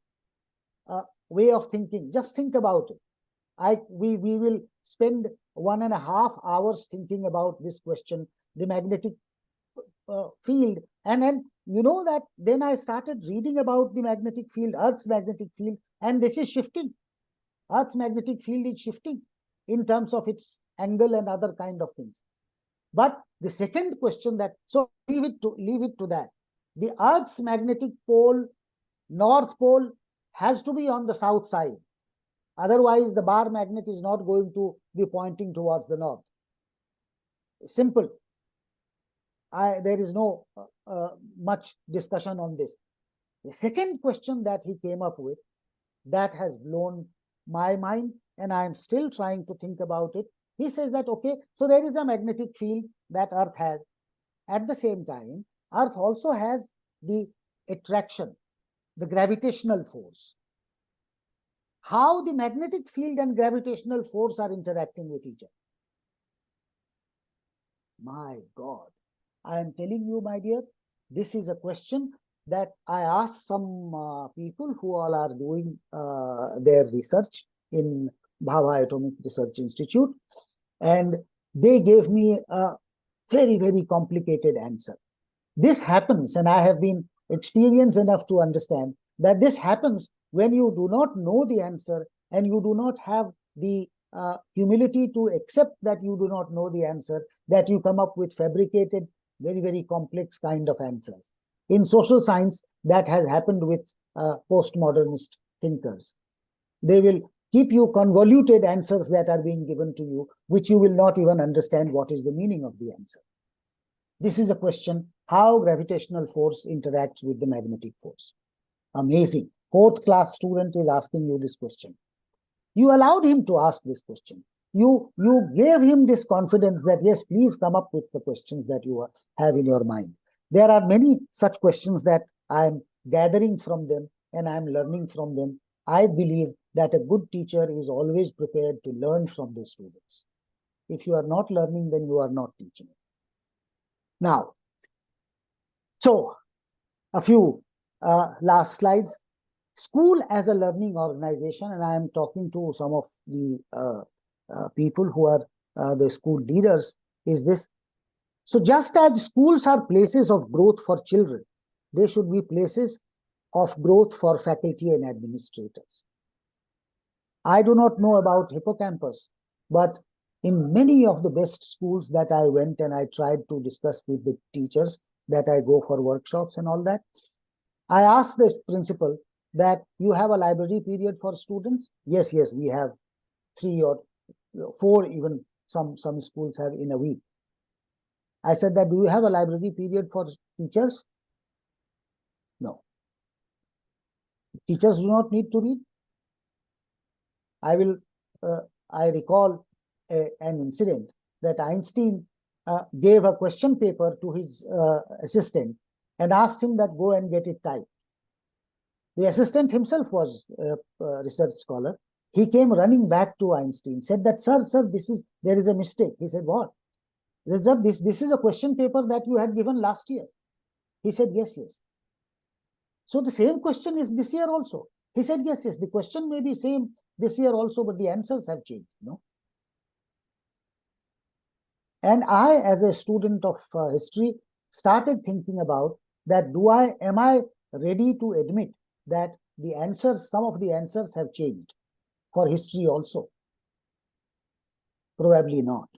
way of thinking. Just think about it. We will spend 1.5 hours thinking about this question, the magnetic field, and then you know that then I started reading about the magnetic field, Earth's magnetic field, and this is shifting. Earth's magnetic field is shifting in terms of its angle and other kind of things. But the second question that, so leave it to that. The Earth's magnetic pole, North Pole, has to be on the south side. Otherwise, the bar magnet is not going to be pointing towards the north. Simple. there is no much discussion on this. The second question that he came up with that has blown my mind, and I am still trying to think about it. He says that, okay, so there is a magnetic field that Earth has. At the same time, Earth also has the attraction, the gravitational force. How the magnetic field and gravitational force are interacting with each other. My God, I am telling you, my dear, this is a question that I asked some people who all are doing their research in Bhabha Atomic Research Institute, and they gave me a very, very complicated answer. This happens, and I have been experienced enough to understand that this happens when you do not know the answer and you do not have the humility to accept that you do not know the answer, that you come up with fabricated, very, very complex kind of answers. In social science, that has happened with postmodernist thinkers. They will keep you convoluted answers that are being given to you, which you will not even understand what is the meaning of the answer. This is a question, how gravitational force interacts with the magnetic force. Amazing. Fourth class student is asking you this question. You allowed him to ask this question. You gave him this confidence that, yes, please come up with the questions that you have in your mind. There are many such questions that I am gathering from them and I am learning from them. I believe that a good teacher is always prepared to learn from the students. If you are not learning, then you are not teaching. Now, so a few last slides. School as a learning organization, and I am talking to some of the people who are the school leaders, is this. So just as schools are places of growth for children, they should be places of growth for faculty and administrators. I do not know about hippocampus, but in many of the best schools that I went and I tried to discuss with the teachers that I go for workshops and all that, I asked the principal that you have a library period for students? Yes, we have 3 or 4, even some schools have in a week. I said that, do you have a library period for teachers? No. Teachers do not need to read. I recall an incident that Einstein gave a question paper to his assistant and asked him that go and get it typed. The assistant himself was a research scholar. He came running back to Einstein, said that, sir, there is a mistake. He said, what? This is a question paper that you had given last year. He said, yes. So the same question is this year also. He said, yes. The question may be same this year also, but the answers have changed. And I, as a student of history, started thinking about that, am I ready to admit that the answers, some of the answers have changed for history also? Probably not.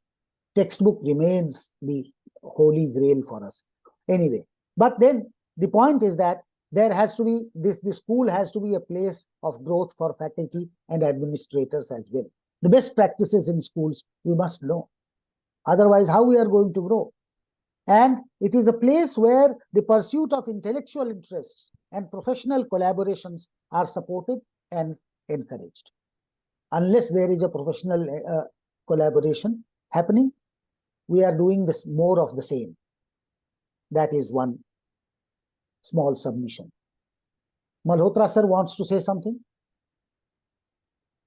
Textbook remains the holy grail for us. Anyway, but then the point is that there has to be, the school has to be a place of growth for faculty and administrators as well. The best practices in schools we must know. Otherwise, how we are going to grow? And it is a place where the pursuit of intellectual interests and professional collaborations are supported and encouraged. Unless there is a professional collaboration happening, we are doing this more of the same. That is one small submission. Malhotra sir wants to say something?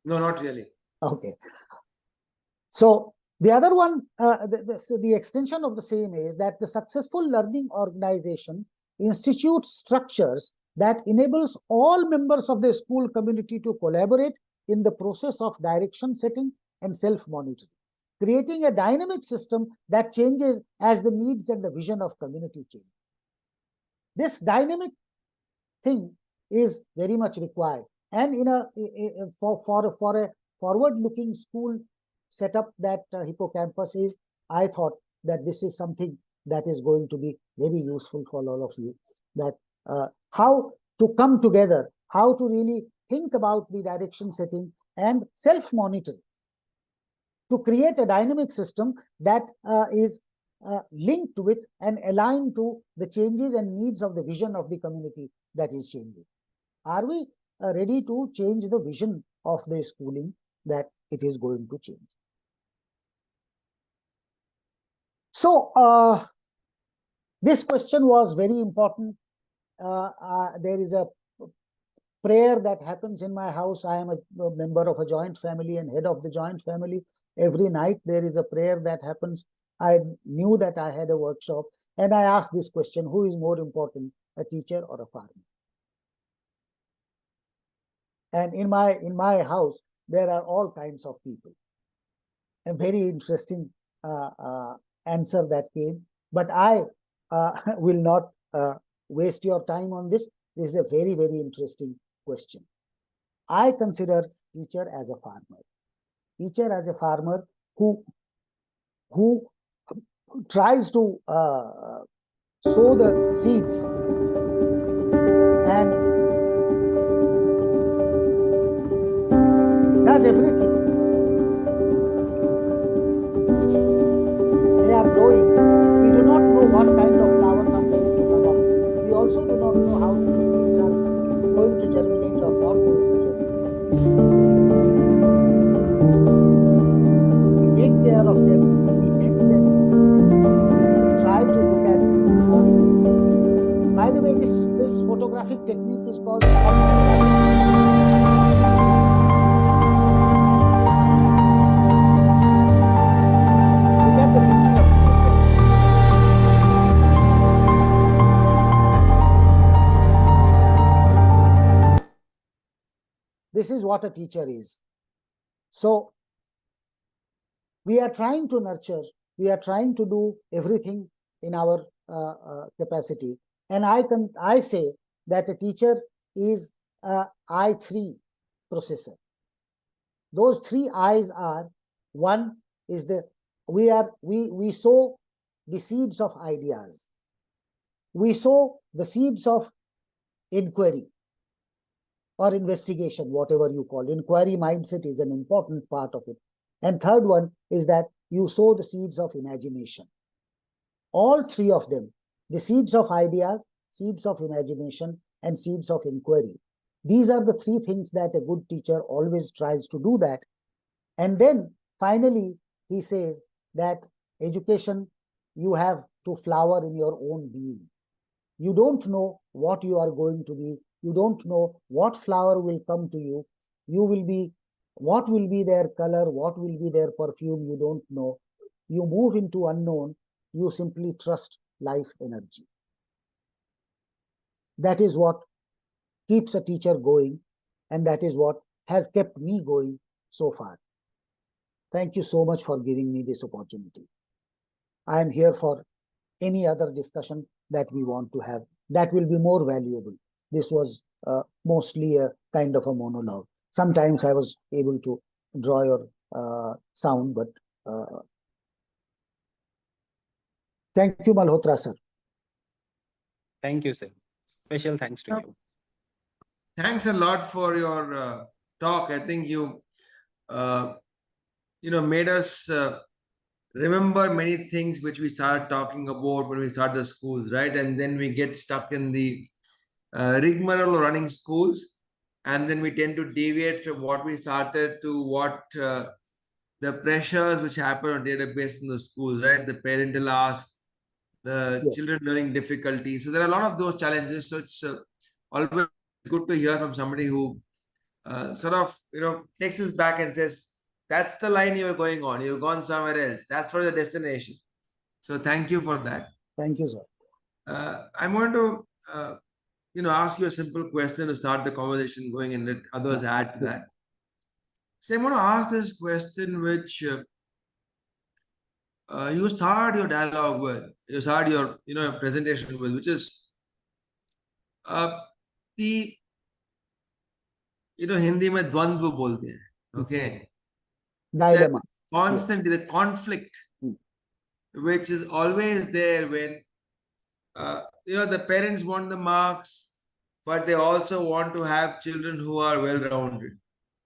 No, not really. Okay. So the other one, the extension of the same is that the successful learning organization institutes structures that enables all members of the school community to collaborate in the process of direction setting and self-monitoring, creating a dynamic system that changes as the needs and the vision of community change. This dynamic thing is very much required. And for a forward-looking school setup that Hippocampus is, I thought that this is something that is going to be very useful for all of you, that how to come together, how to really think about the direction setting and self-monitoring to create a dynamic system that is linked with and aligned to the changes and needs of the vision of the community that is changing? Are we ready to change the vision of the schooling that it is going to change? So this question was very important. There is a prayer that happens in my house. I am a member of a joint family and head of the joint family. Every night there is a prayer that happens. I knew that I had a workshop and I asked this question: who is more important, a teacher or a farmer? And in my house, there are all kinds of people. A very interesting answer that came, but I will not waste your time on this. This is a very, very interesting question. I consider teacher as a farmer. Teacher as a farmer who tries to sow the seeds and does everything. They are growing. We do not know what kind of flowers are going to come up. We also do not know how many seeds are going to germinate or not going to germinate. We take care of them, we tend them, we try to look at them. By the way, this photographic technique is called this is what a teacher is. So we are trying to nurture, we are trying to do everything in our capacity. And I say that a teacher is a I3 processor. Those 3 I's are: one is we sow the seeds of ideas. We sow the seeds of inquiry or investigation, whatever you call. Inquiry mindset is an important part of it. And third one is that you sow the seeds of imagination. All 3 of them, the seeds of ideas, seeds of imagination, and seeds of inquiry. These are the 3 things that a good teacher always tries to do that. And then finally, he says that education, you have to flower in your own being. You don't know what you are going to be. You don't know what flower will come to you. You will be, what will be their color, what will be their perfume, you don't know. You move into unknown. You simply trust life energy. That is what keeps a teacher going, and that is what has kept me going so far. Thank you so much for giving me this opportunity. I am here for any other discussion that we want to have that will be more valuable. This was mostly a kind of a monologue. Sometimes I was able to draw your sound, but thank you, Malhotra sir. Thank you, sir. Special thanks to you. Thanks a lot for your talk. I think you made us remember many things which we started talking about when we started the schools, right? And then we get stuck in the rigmarole of running schools, and then we tend to deviate from what we started to what the pressures which happen on daily basis in the schools, right? The parental ask, the children learning difficulties. So there are a lot of those challenges. So it's always good to hear from somebody who sort of takes us back and says, that's the line you're going on. You've gone somewhere else. That's for the destination. So thank you for that. Thank you, sir. I'm going to ask you a simple question to start the conversation going and let others add to that. So I'm going to ask this question which you start your dialogue with, you start your presentation with, which is the Hindi mein dvandva bolte hain, okay? Dilemma. Constantly the conflict which is always there when the parents want the marks, but they also want to have children who are well-rounded.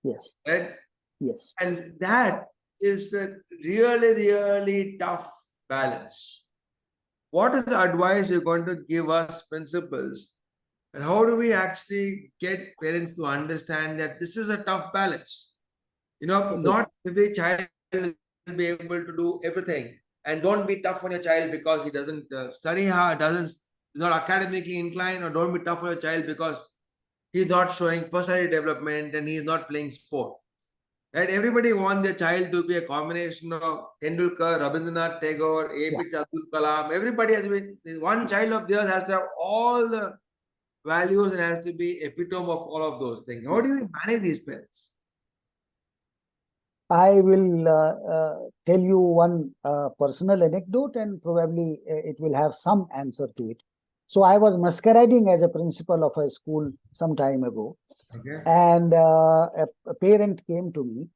Yes. Right? Yes. And that is a really, really tough balance. what is the advice you're going to give us principals? And how do we actually get parents to understand that this is a tough balance? Not every child will be able to do everything. And don't be tough on your child because he doesn't study hard, is not academically inclined, or don't be tough on your child because he's not showing personality development and he's not playing sport. Right? Everybody wants their child to be a combination of Tendulkar, Rabindranath Tagore, APJ Abdul Kalam. Everybody has to be, one child of theirs has to have all the values and has to be epitome of all of those things. How do you manage these parents? I will tell you one personal anecdote, and probably it will have some answer to it. So I was masquerading as a principal of a school some time ago. Okay. And a parent came to me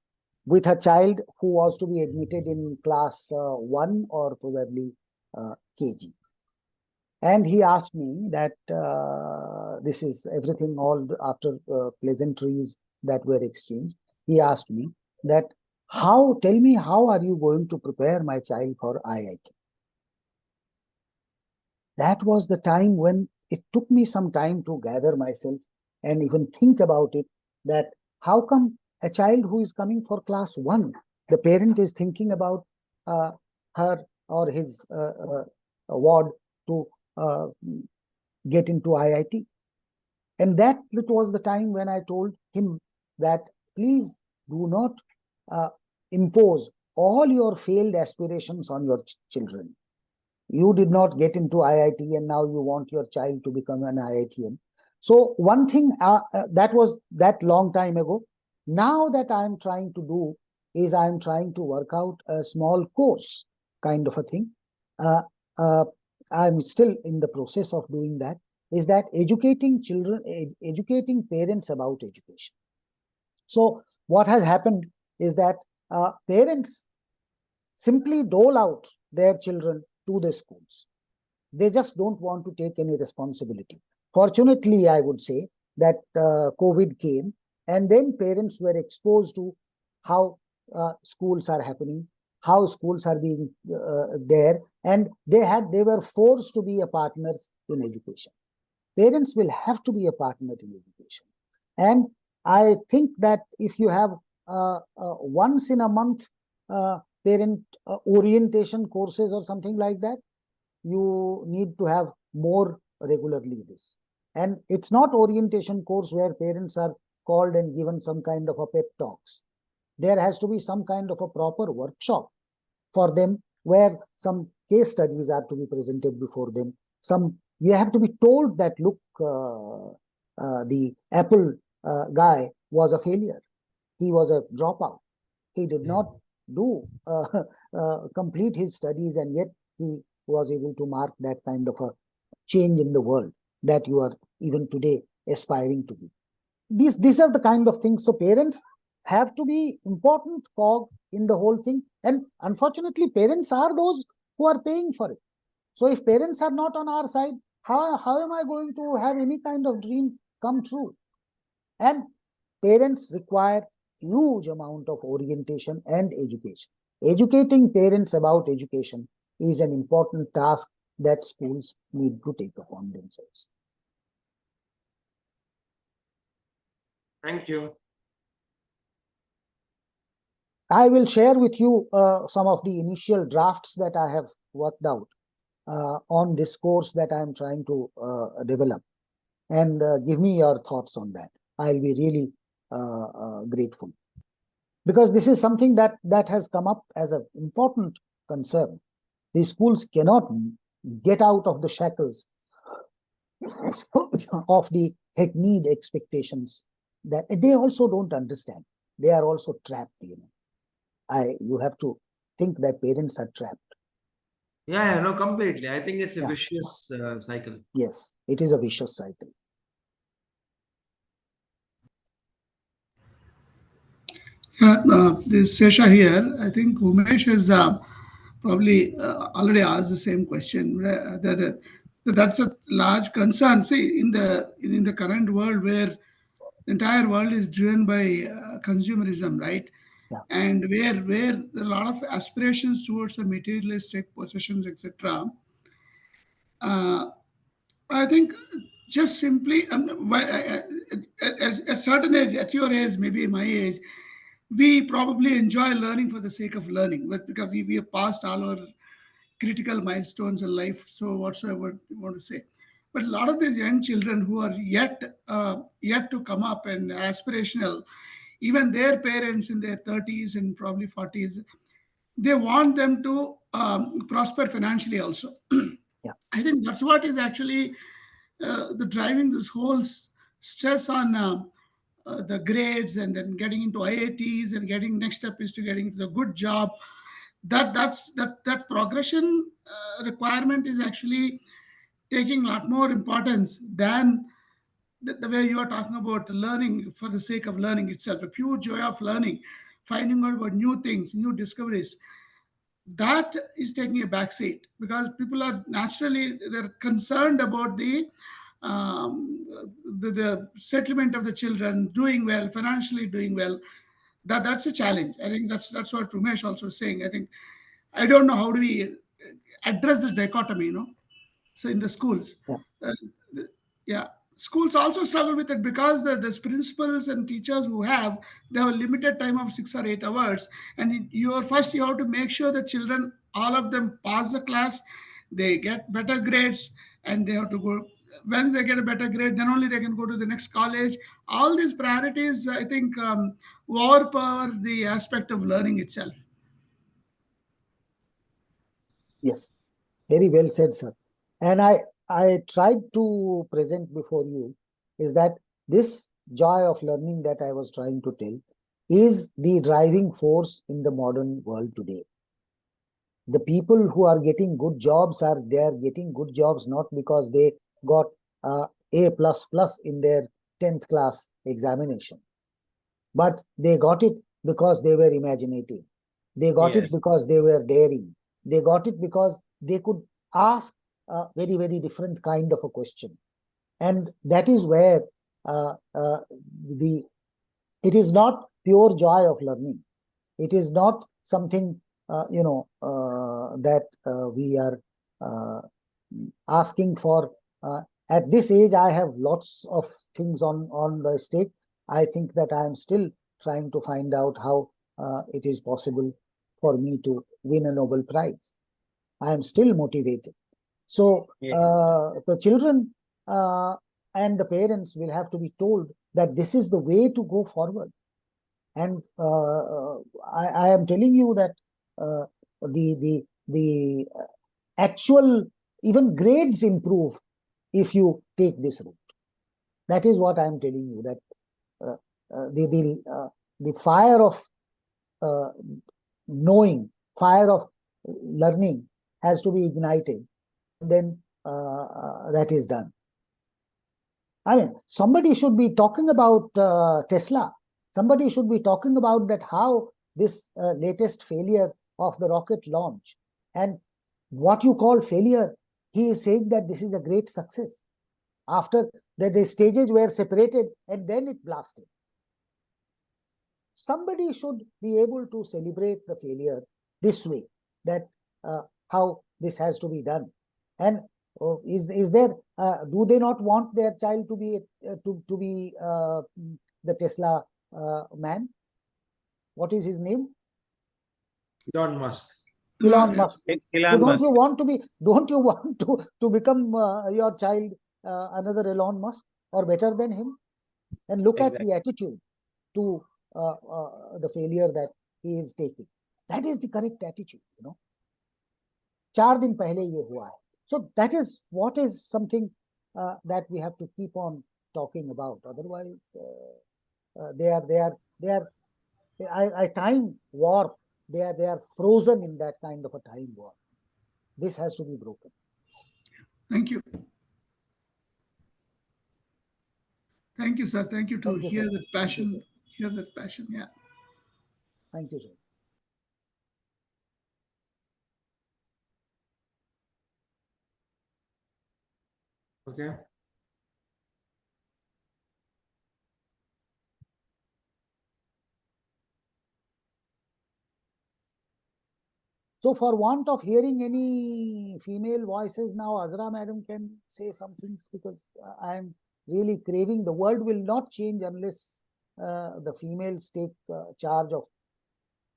with a child who was to be admitted in class 1 or probably KG. And he asked me that this is everything all after pleasantries that were exchanged. He asked me that, tell me, how are you going to prepare my child for IIT? That was the time when it took me some time to gather myself and even think about it, that how come a child who is coming for class 1, the parent is thinking about her or his ward to get into IIT. And that it was the time when I told him that please do not impose all your failed aspirations on your children. You did not get into IIT and now you want your child to become an IITian. So one thing that was that long time ago. Now that I am trying to do is I am trying to work out a small course kind of a thing. I'm still in the process of doing that. Is that educating children, educating parents about education. So what has happened is that parents simply dole out their children to the schools. They just don't want to take any responsibility. Fortunately, I would say that COVID came, and then parents were exposed to how schools are happening, how schools are being there, and they were forced to be a partners in education. Parents will have to be a partner in education. And I think that if you have once in a month parent orientation courses or something like that, you need to have more regularly this. And it's not orientation course where parents are called and given some kind of a pep talks. There has to be some kind of a proper workshop for them where some case studies are to be presented before them. You have to be told that, look, the Apple guy was a failure. He was a dropout. He did not complete his studies, and yet he was able to mark that kind of a change in the world that you are even today aspiring to be. These are the kind of things. So parents have to be important cog in the whole thing. And unfortunately, parents are those who are paying for it. So if parents are not on our side, how am I going to have any kind of dream come true? And parents require huge amount of orientation and education. Educating parents about education is an important task that schools need to take upon themselves. Thank you. I will share with you some of the initial drafts that I have worked out on this course that I am trying to develop, and give me your thoughts on that. I'll be really grateful, because this is something that has come up as an important concern. The schools cannot get out of the shackles of the hackneyed expectations that they also don't understand. They are also trapped, you have to think that parents are trapped. Yeah, no, completely. I think it's a vicious cycle. Yes, it is a vicious cycle. This Sesha here. I think Umesh has probably already asked the same question. That's a large concern. See, in the current world where the entire world is driven by consumerism, right? Yeah. And where there are a lot of aspirations towards the materialistic possessions, etc. I think just simply at certain age, at your age, maybe my age, we probably enjoy learning for the sake of learning, but because we have passed all our critical milestones in life. So whatsoever you want to say, but a lot of these young children who are yet to come up and aspirational, even their parents in their 30s and probably 40s, they want them to prosper financially also. Yeah. I think that's what is actually the driving this whole stress on the grades and then getting into IITs and getting next step is to getting into the good job. That progression requirement is actually taking a lot more importance than the way you are talking about learning for the sake of learning itself, a pure joy of learning, finding out about new things, new discoveries. That is taking a backseat because people are naturally they're concerned about um, the settlement of the children doing well, financially doing well. That's a challenge. I think that's what Rumesh also is saying. I think I don't know how do we address this dichotomy, so in the schools, Yeah. yeah, schools also struggle with it because the principals and teachers who they have a limited time of 6 or 8 hours, and you have to make sure the children, all of them, pass the class, they get better grades, and they have to go. Once they get a better grade, then only they can go to the next college. All these priorities, I think, overpower the aspect of learning itself. Yes, very well said, sir. And I tried to present before you is that this joy of learning that I was trying to tell is the driving force in the modern world today. The people who are getting good jobs they are getting good jobs not because they got A++ in their 10th class examination, but they got it because they were imaginative. They got it Yes. because they were daring. They got it because they could ask a very, very different kind of a question. And that is where it is not pure joy of learning. It is not something, that we are asking for. At this age, I have lots of things on the stake. I think that I am still trying to find out how it is possible for me to win a Nobel Prize. I am still motivated. So the children and the parents will have to be told that this is the way to go forward. And I am telling you that the actual even grades improve if you take this route. That is what I am telling you, that the fire of knowing, fire of learning has to be ignited. Then that is done. I mean, somebody should be talking about Tesla. Somebody should be talking about that how this latest failure of the rocket launch and what you call failure, he is saying that this is a great success. After that, the stages were separated and then it blasted. Somebody should be able to celebrate the failure this way, that how this has to be done. And is there? Do they not want their child to be the Tesla man? What is his name? Elon Musk. Elon Musk. Elon So Musk. don't you want to become your child another Elon Musk or better than him? And look at the attitude to the failure that he is taking. That is the correct attitude, 4 दिन पहले ये हुआ है. So that is what is something that we have to keep on talking about. Otherwise, they are a time warp. They are frozen in that kind of a time warp. This has to be broken. Thank you. Thank you, sir. Thank you to hear that passion. Hear that passion. Yeah. Thank you, sir. Okay. So for want of hearing any female voices now, Azra madam can say some things, because I am really craving. The world will not change unless the females take charge of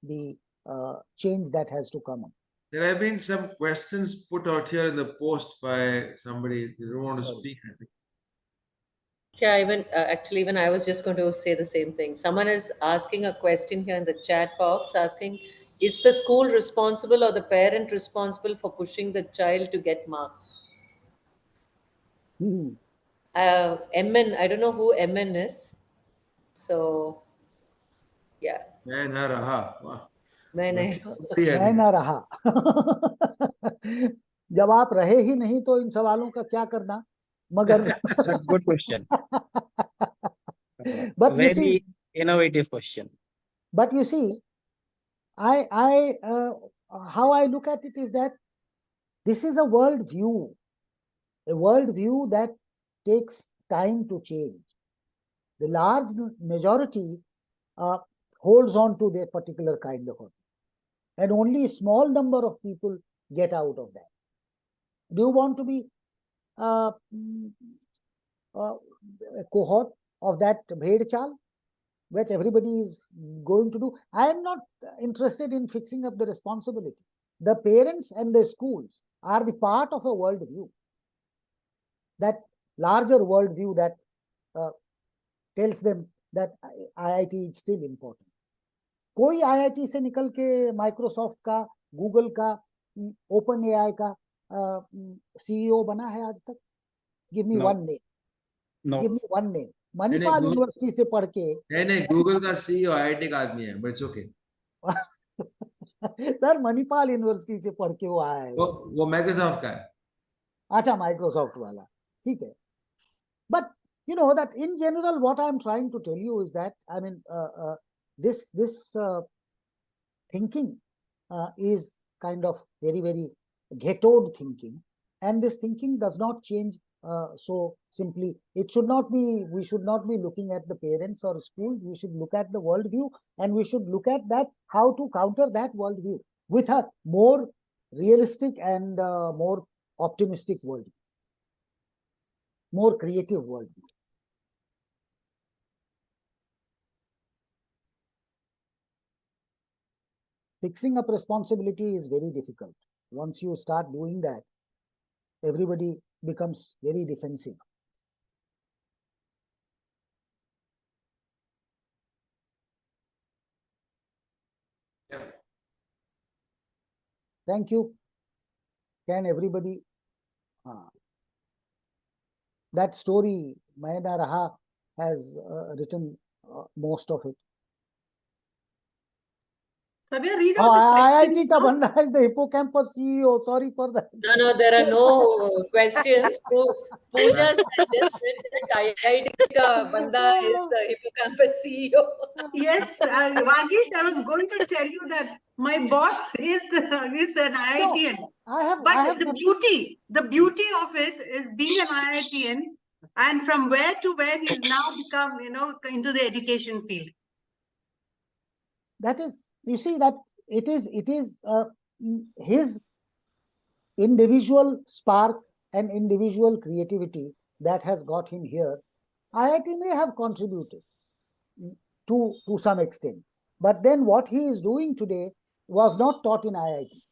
the change that has to come up. There have been some questions put out here in the post by somebody. They don't want to speak, I think. Yeah, even I was just going to say the same thing. Someone is asking a question here in the chat box, asking, is the school responsible or the parent responsible for pushing the child to get marks? Hmm. MN, I don't know who MN is. So, yeah. मैं ना रहा. Wow. मैं ना रहा. जब आप रहे ही नहीं तो इन सवालों का क्या करना? मगर Good question. But very you see, innovative question. But you see, how I look at it is that this is a world view that takes time to change. The large majority holds on to their particular kind of thing, and only a small number of people get out of that. Do you want to be a cohort of that bhed chal, which everybody is going to do? I am not interested in fixing up the responsibility. The parents and the schools are the part of a worldview, that larger worldview that tells them that IIT is still important. कोई IIT से निकल के Microsoft का, Google का, open AI का CEO बना है आज तक? Give me one name. No. Give me one name. Manipal university से पढ़ के नहीं गूगल का CEO IIT का आदमी है, but it's okay. Sir Manipal university से पढ़ के वो आया है. वो माइक्रोसॉफ्ट का है. अच्छा, माइक्रोसॉफ्ट वाला, ठीक है. But you know that in general, what I'm trying to tell you is that, I mean, this thinking is kind of very, very ghettoed thinking, and this thinking does not change so simply. It should not be, we should not be looking at the parents or schools. We should look at the worldview, and we should look at that, how to counter that worldview with a more realistic and more optimistic worldview, more creative worldview. Fixing up responsibility is very difficult. Once you start doing that, everybody becomes very defensive. Yeah. Thank you. Can everybody? That story, Mayna Raha has written most of it. Sabya, read out the IIT ka banda is the hippocampus CEO. Sorry for that. No, there are no questions. Pooja just said that IIT ka banda is the hippocampus CEO. Yes, Vagish, I was going to tell you that my boss is an IITian. But the beauty of it is being an IITian, and from where to where he's now become, into the education field. That is, you see, that it is his individual spark and individual creativity that has got him here. IIT may have contributed to some extent, but then what he is doing today was not taught in IIT.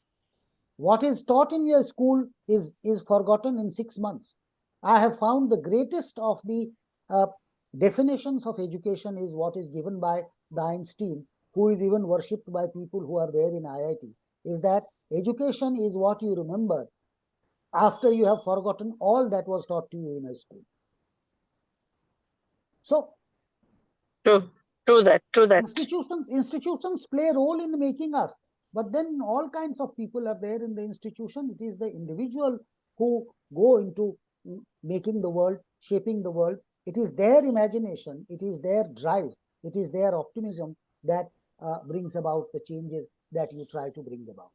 What is taught in your school is forgotten in 6 months. I have found the greatest of the definitions of education is what is given by the Einstein, who is even worshipped by people who are there in IIT, is that education is what you remember after you have forgotten all that was taught to you in a school. So, True that. Institutions play a role in making us, but then all kinds of people are there in the institution. It is the individual who go into making the world, shaping the world. It is their imagination, it is their drive, it is their optimism that brings about the changes that you try to bring about.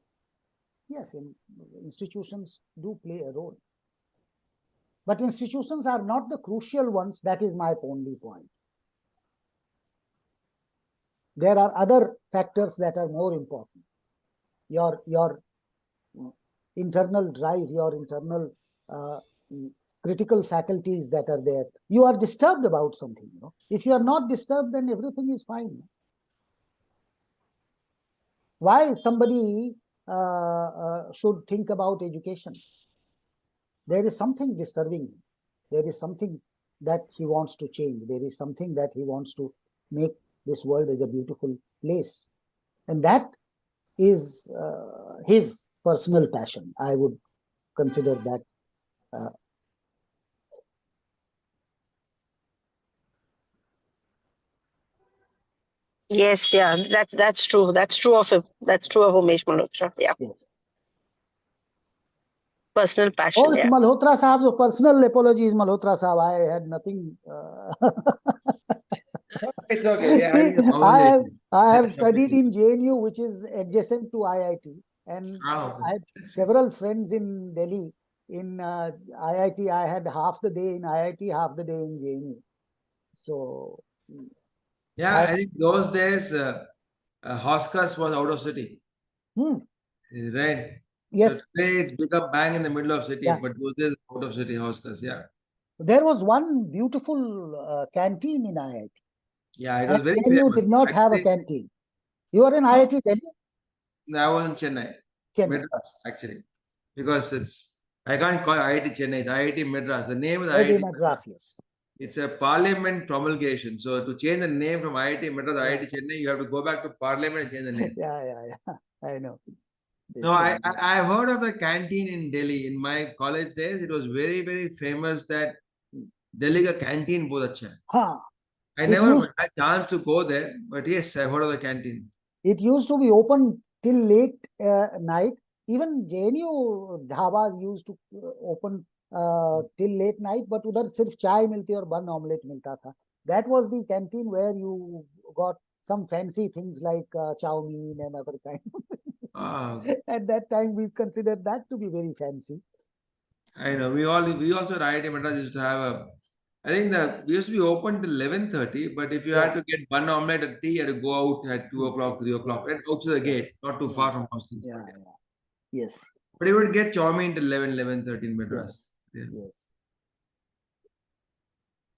Yes, institutions do play a role, but institutions are not the crucial ones. That is my only point. There are other factors that are more important. Your internal drive, your internal critical faculties that are there. You are disturbed about something. If you are not disturbed, then everything is fine. Why somebody should think about education? There is something disturbing. There is something that he wants to change. There is something that he wants to make this world as a beautiful place. And that is his personal passion. I would consider that. Yes, yeah, that's true. That's true of him. That's true of Umesh Malhotra. Yeah. Yes. Personal passion. Oh, it's yeah. Malhotra Sahab. So personal apologies, Malhotra Sahab. I had nothing. It's okay. See, I have studied in JNU, which is adjacent to IIT, and I had several friends in Delhi. In IIT, I had half the day in IIT, half the day in JNU. So, yeah, I think those days, Hoskas was out of city. Right. Yes. So today it's become bang in the middle of city, Yeah. but those days out of city Hoskas. Yeah. There was one beautiful canteen in IIT. Yeah, it was very JNU famous. did not have a canteen. You are in IIT Delhi? No, I was in Chennai. Madras, actually. Because I can't call IIT Chennai, it's IIT Madras. The name is IIT IIT Madras, yes. It's a parliament promulgation. So to change the name from IIT Madras to IIT Chennai, you have to go back to parliament and change the name. Yeah. I know. No, I heard of the canteen in Delhi. In my college days, it was very, very famous that Delhi ka canteen bahut acha hai. I never had a chance to go there, but yes, I've heard of the canteen. It used to be open till late night. Even JNU dhabas used to open till late night, but udhar sirf chai milti aur bun omelette milta tha. That was the canteen where you got some fancy things like chow mein and other kind of things. At that time, we considered that to be very fancy. I know. We also at IIT Madras used to have I think we used to be open till 11:30, but if you had to get one omelette at tea, you had to go out at 2 o'clock, 3 o'clock, and out to the gate, not too far from hostels. Yes. But you would get chow mein till 11:30 in Madras. Yes.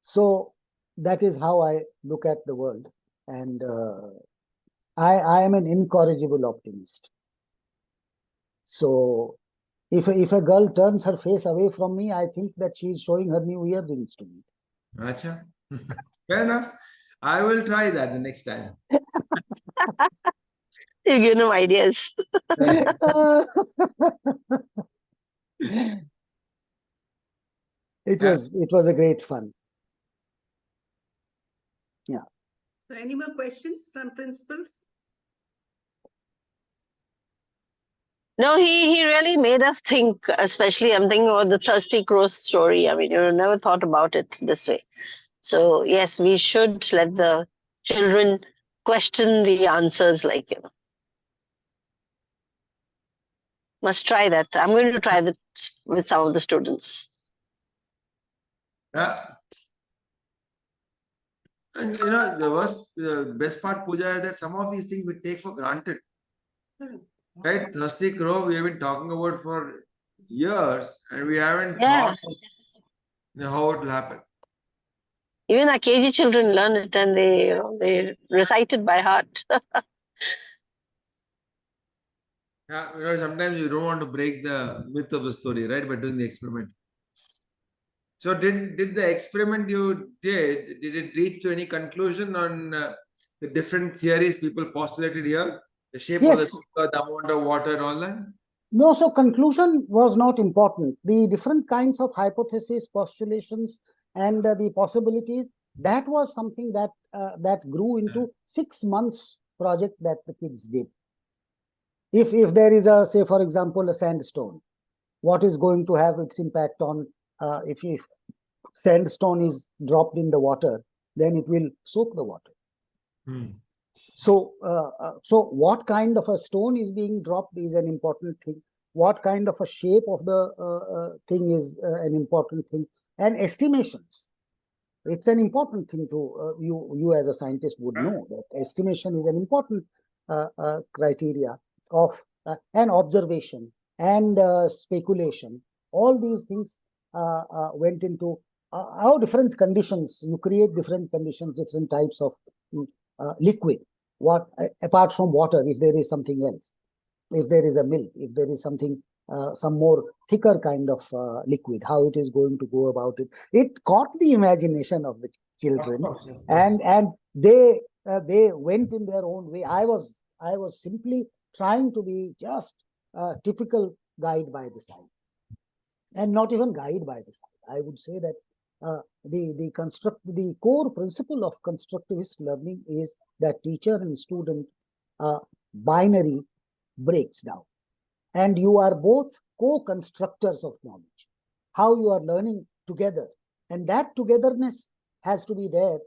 So that is how I look at the world, and I am an incorrigible optimist. So if a girl turns her face away from me, I think that she is showing her new earrings to me. Acha. Fair enough. I will try that the next time. You give them ideas. It was a great fun. Yeah. So any more questions from principals? No, he really made us think, especially I'm thinking about the Thirsty Crow story. I mean, you never thought about it this way. So yes, we should let the children question the answers, must try that. I'm going to try that with some of the students. Yeah. And the best part, Pooja, is that some of these things we take for granted. Right? Thirsty Crow, we have been talking about for years, and we haven't thought of how it will happen. Even our KG children learn it, and they recite it by heart. Yeah, sometimes you don't want to break the myth of the story, right? By doing the experiment. So did the experiment you did it reach to any conclusion on the different theories people postulated here? The shape of the speaker, the amount of water and all that? No, so conclusion was not important. The different kinds of hypotheses, postulations, and the possibilities, that was something that grew into 6 months project that the kids did. If there is a, say for example, a sandstone, what is going to have its impact on if sandstone is dropped in the water, then it will soak the water. So what kind of a stone is being dropped is an important thing. What kind of a shape of the thing is an important thing, and estimations. It's an important thing to you as a scientist would know that estimation is an important criteria of an observation and speculation. All these things went into how different conditions, you create different conditions, different types of liquid. What apart from water, if there is something else, if there is a milk, if there is something, some more thicker kind of liquid, how it is going to go about it. It caught the imagination of the children, Of course. and they went in their own way. I was simply trying to be just a typical guide by the side, and not even guide by the side. I would say that the core principle of constructivist learning is that teacher and student binary breaks down, and you are both co-constructors of knowledge. How you are learning together, and that togetherness has to be there.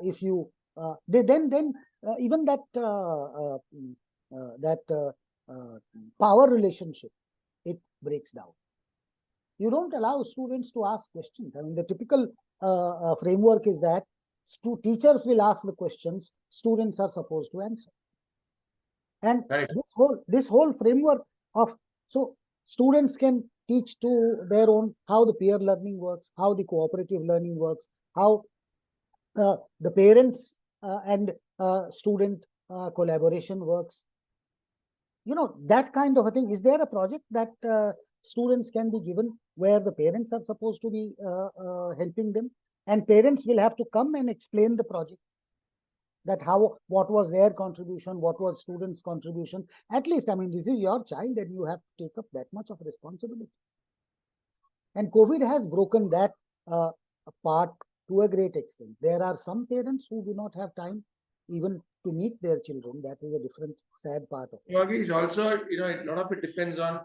If you then even that power relationship, it breaks down. You don't allow students to ask questions. I mean, the typical framework is that teachers will ask the questions, students are supposed to answer. And this whole framework of, so students can teach to their own how the peer learning works, how the cooperative learning works, how the parents and student collaboration works. You know, that kind of a thing. Is there a project that students can be given where the parents are supposed to be helping them, and parents will have to come and explain the project, that what was their contribution, what was students' contribution? At least, I mean, this is your child and you have to take up that much of responsibility. And COVID has broken that part to a great extent. There are some parents who do not have time even to meet their children. That is a different sad part of it. Vagish, also, you know, a lot of it depends on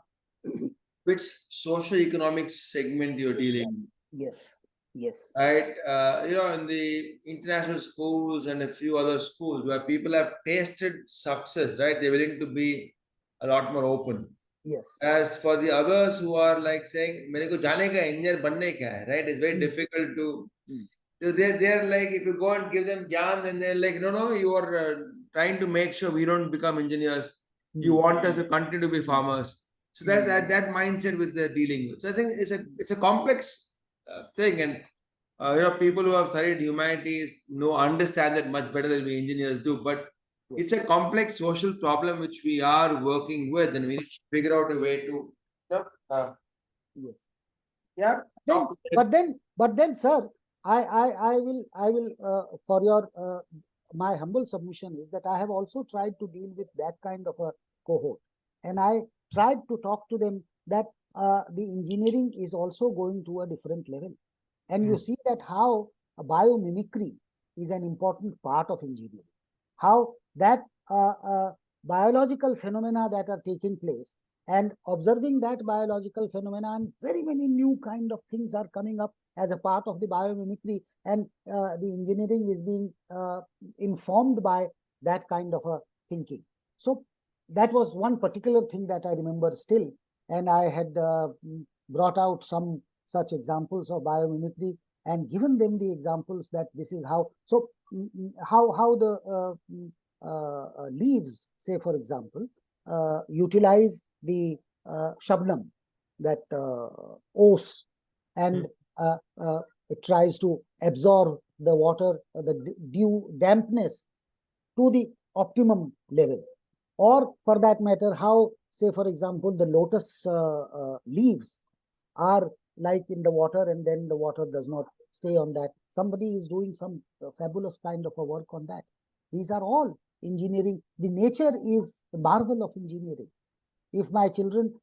which socio-economic segment you're dealing with. Yes. Yes. Right. You know, in the international schools and a few other schools where people have tasted success, right? They're willing to be a lot more open. Yes. As for the others who are like saying, "Mere ko jaane ka hai, engineer banne ka hai," right? It's very difficult to. So they're like, if you go and give them gyan, then they're like, no, you are trying to make sure we don't become engineers. You want us to continue to be farmers. So that's that mindset which they're dealing with. So I think it's a complex thing, and you know, people who have studied humanities understand that much better than we engineers do. But it's a complex social problem which we are working with, and we need to figure out a way to. Yeah. But then, sir, I will for your my humble submission is that I have also tried to deal with that kind of a cohort, and I tried to talk to them that the engineering is also going to a different level, and you see that how biomimicry is an important part of engineering, how that biological phenomena that are taking place, and observing that biological phenomena, and very many new kind of things are coming up as a part of the biomimicry, and the engineering is being informed by that kind of a thinking. So that was one particular thing that I remember still, and I had brought out some such examples of biomimicry and given them the examples that this is how. So how the leaves, say for example, utilize the shabnam, that ose, and it tries to absorb the water, the dew dampness to the optimum level. Or for that matter, how, say for example, the lotus leaves are like in the water, and then the water does not stay on that. Somebody is doing some fabulous kind of a work on that. These are all engineering. The nature is the marvel of engineering. If my children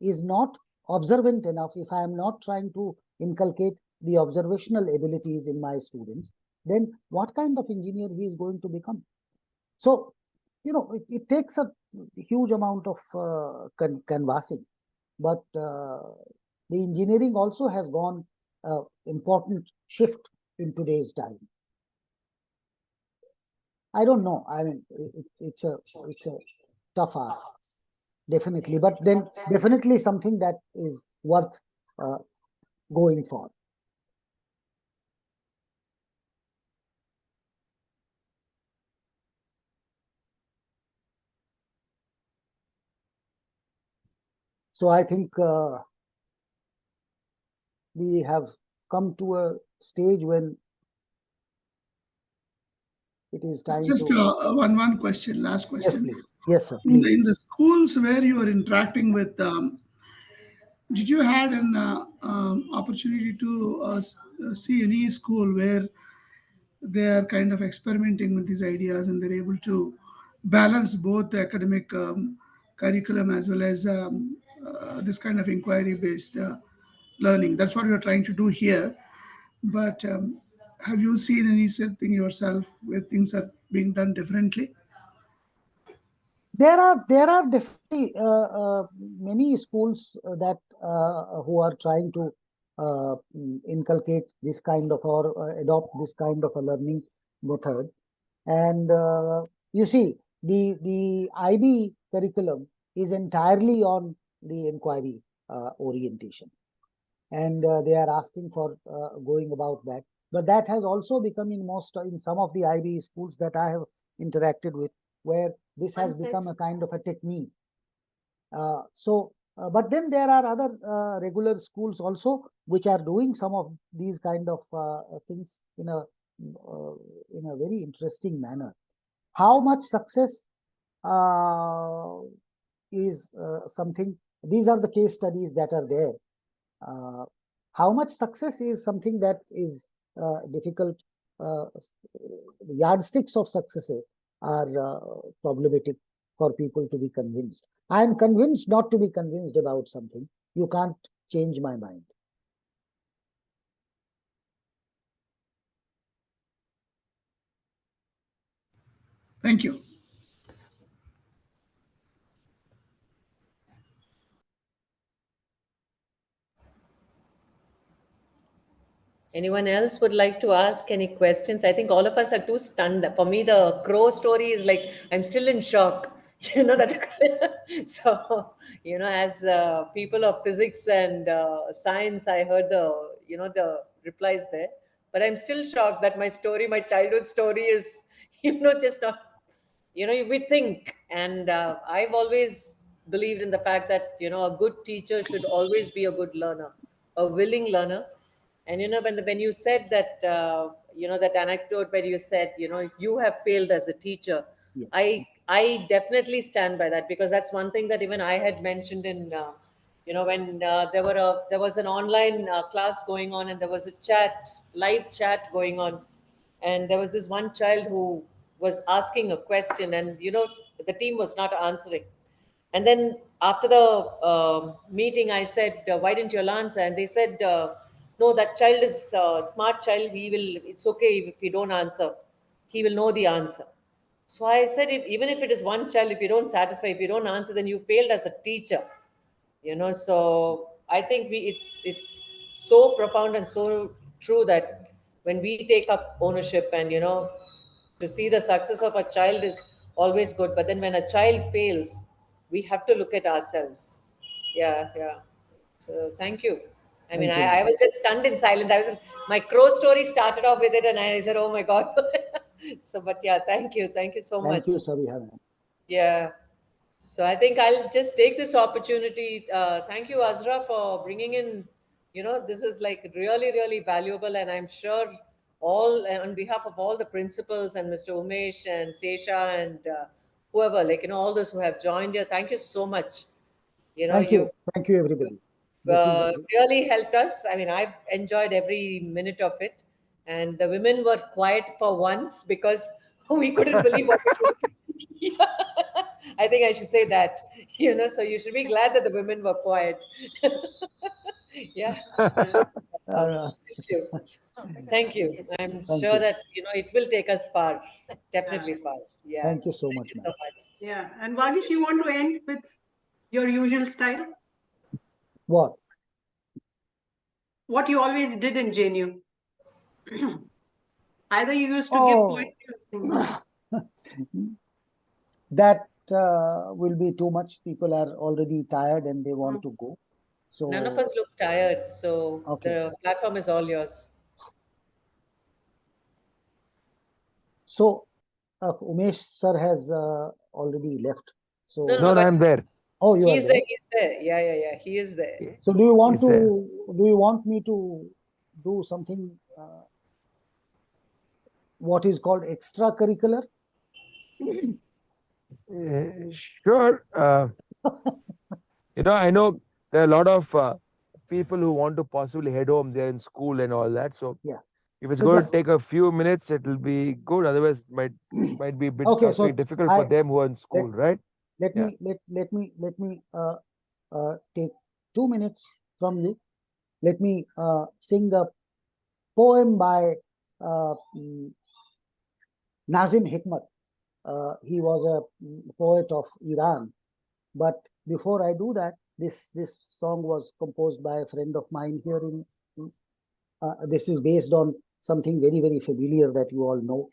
is not observant enough, if I am not trying to inculcate the observational abilities in my students, then what kind of engineer he is going to become? So, you know, it takes a huge amount of canvassing, but the engineering also has gone important shift in today's time. I don't know. I mean, it's a tough ask, definitely, but then definitely something that is worth going for. So I think we have come to a stage when it is time just to... one question, last question. Yes, please. Yes, sir, please. In the schools where you are interacting with, did you had an opportunity to see any school where they are kind of experimenting with these ideas and they're able to balance both the academic curriculum as well as this kind of inquiry-based learning? That's what we are trying to do here. But have you seen anything yourself where things are being done differently? There are definitely many schools that who are trying to inculcate this kind of or adopt this kind of a learning method. And you see, the IB curriculum is entirely on the inquiry orientation, and they are asking for going about that. But that has also become in some of the IB schools that I have interacted with, where this has become a kind of a technique. But then there are other regular schools also which are doing some of these kind of things in a very interesting manner. How much success is something? These are the case studies that are there. How much success is something that is difficult. Yardsticks of successes are problematic for people to be convinced. I am convinced not to be convinced about something. You can't change my mind. Thank you. Anyone else would like to ask any questions? I think all of us are too stunned. For me, the crow story is like, I'm still in shock. You know that. So, as people of physics and science, I heard the replies there. But I'm still shocked that my childhood story is, just not, we think. And I've always believed in the fact that, a good teacher should always be a good learner, a willing learner. And when you said that that anecdote where you said you have failed as a teacher, yes. I definitely stand by that, because that's one thing that even I had mentioned in when there was an online class going on, and there was a live chat going on, and there was this one child who was asking a question, and the team was not answering. And then after the meeting, I said, why didn't you all answer? And they said, no, that child is a smart child. It's okay if you don't answer. He will know the answer. So I said, even if it is one child, if you don't satisfy, if you don't answer, then you failed as a teacher. So I think it's so profound and so true that when we take up ownership and, to see the success of a child is always good. But then when a child fails, we have to look at ourselves. Yeah, yeah. So thank you. I mean, I was just stunned in silence. My crow story started off with it, and I said, oh my God. So, but yeah, thank you. Thank you so much. Thank you, Sabiha. Yeah. So I think I'll just take this opportunity. Thank you, Azra, for bringing in, this is like really, really valuable. And I'm sure on behalf of all the principals and Mr. Umesh and Sesha and whoever, all those who have joined here, thank you so much. Thank you. Thank you, everybody. Really helped us. I mean, I've enjoyed every minute of it. And the women were quiet for once because we couldn't believe what we were. I think I should say that, so you should be glad that the women were quiet. Yeah. Thank you. Thank you. I'm sure that, it will take us far, definitely far. Yeah. Thank you so much. Thank you so much. Yeah. And Vagish, you want to end with your usual style? What? What you always did in JNU. Either you used to give poetry or singing. That will be too much. People are already tired and they want to go. So none of us look tired. So the platform is all yours. So Umesh sir has already left. So no, I'm there. Oh, you He's are there. there. He's there. Yeah. He is there. So do you want to? Do you want me to do something? What is called extracurricular? Sure. I know there are a lot of people who want to possibly head home. They're in school and all that. So yeah, if it's so going just, to take a few minutes, it will be good. Otherwise, it might be a bit okay. So difficult for them who are in school, right? Let me take 2 minutes from you. Let me sing a poem by Nazim Hikmat. He was a poet of Iran. But before I do that, this song was composed by a friend of mine here in. This is based on something very, very familiar that you all know.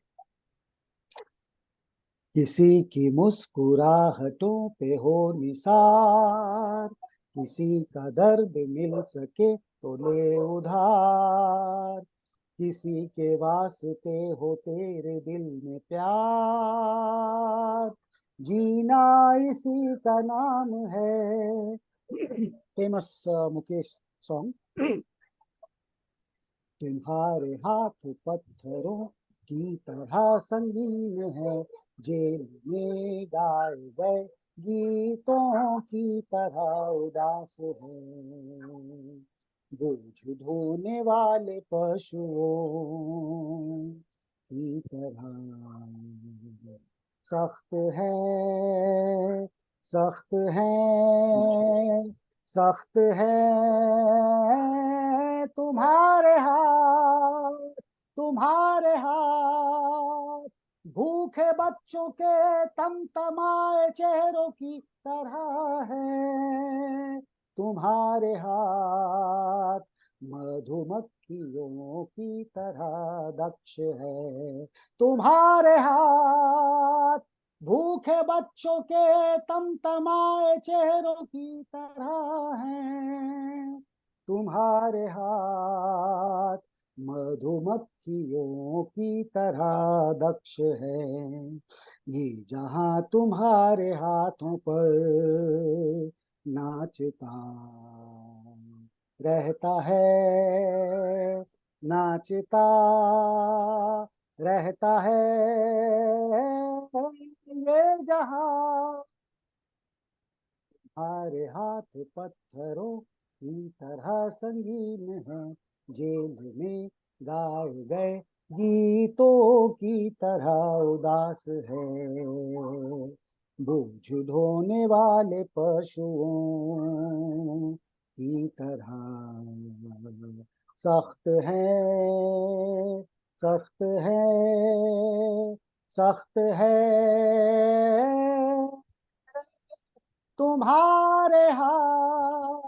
किसी की मुस्कुराहटों पे हो निसार, किसी का दर्द मिल सके तो ले उधार, किसी के वास्ते हो तेरे दिल में प्यार, जीना इसी का नाम है. Famous Mukesh song. तुम्हारे हाथ पत्थरों की तरह संगीन है, जेल में गाए गए गीतों की तरह उदास है, बोझ ढोने वाले पशुओं की तरह सख्त है, सख्त है, सख्त है तुम्हारे हाथ, तुम्हारे हाथ, भूखे बच्चों के तमतमाए चेहरों की तरह है तुम्हारे हाथ, मधुमक्खियों की तरह दक्ष है तुम्हारे हाथ, भूखे बच्चों के तमतमाए चेहरों की तरह है तुम्हारे हाथ, मधुमक्खियों की तरह दक्ष है, ये जहां तुम्हारे हाथों पर नाचता रहता है, नाचता रहता है, ये जहां तुम्हारे हाथ पत्थरों की तरह संगीन है, जेल में गाए गए गीतों की तरह उदास है, बोझ ढोने वाले पशुओं की तरह सख्त है, सख्त है, सख्त है तुम्हारे हाथ.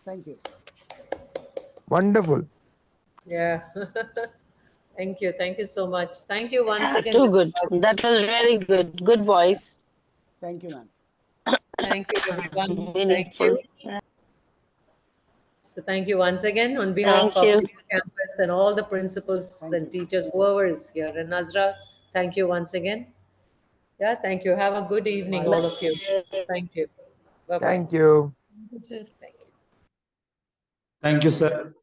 Thank you. Wonderful. Yeah. Thank you. Thank you so much. Thank you once again. Too good. That was very good. Good voice. Thank you, ma'am. Thank you, everyone. Meaningful. Thank you. So thank you once again on behalf of the campus and all the principals and teachers, whoever is here. And Nazra, thank you once again. Yeah, thank you. Have a good evening, all of you. Thank you. Bye-bye. Thank you. Thank you. Thank you, sir.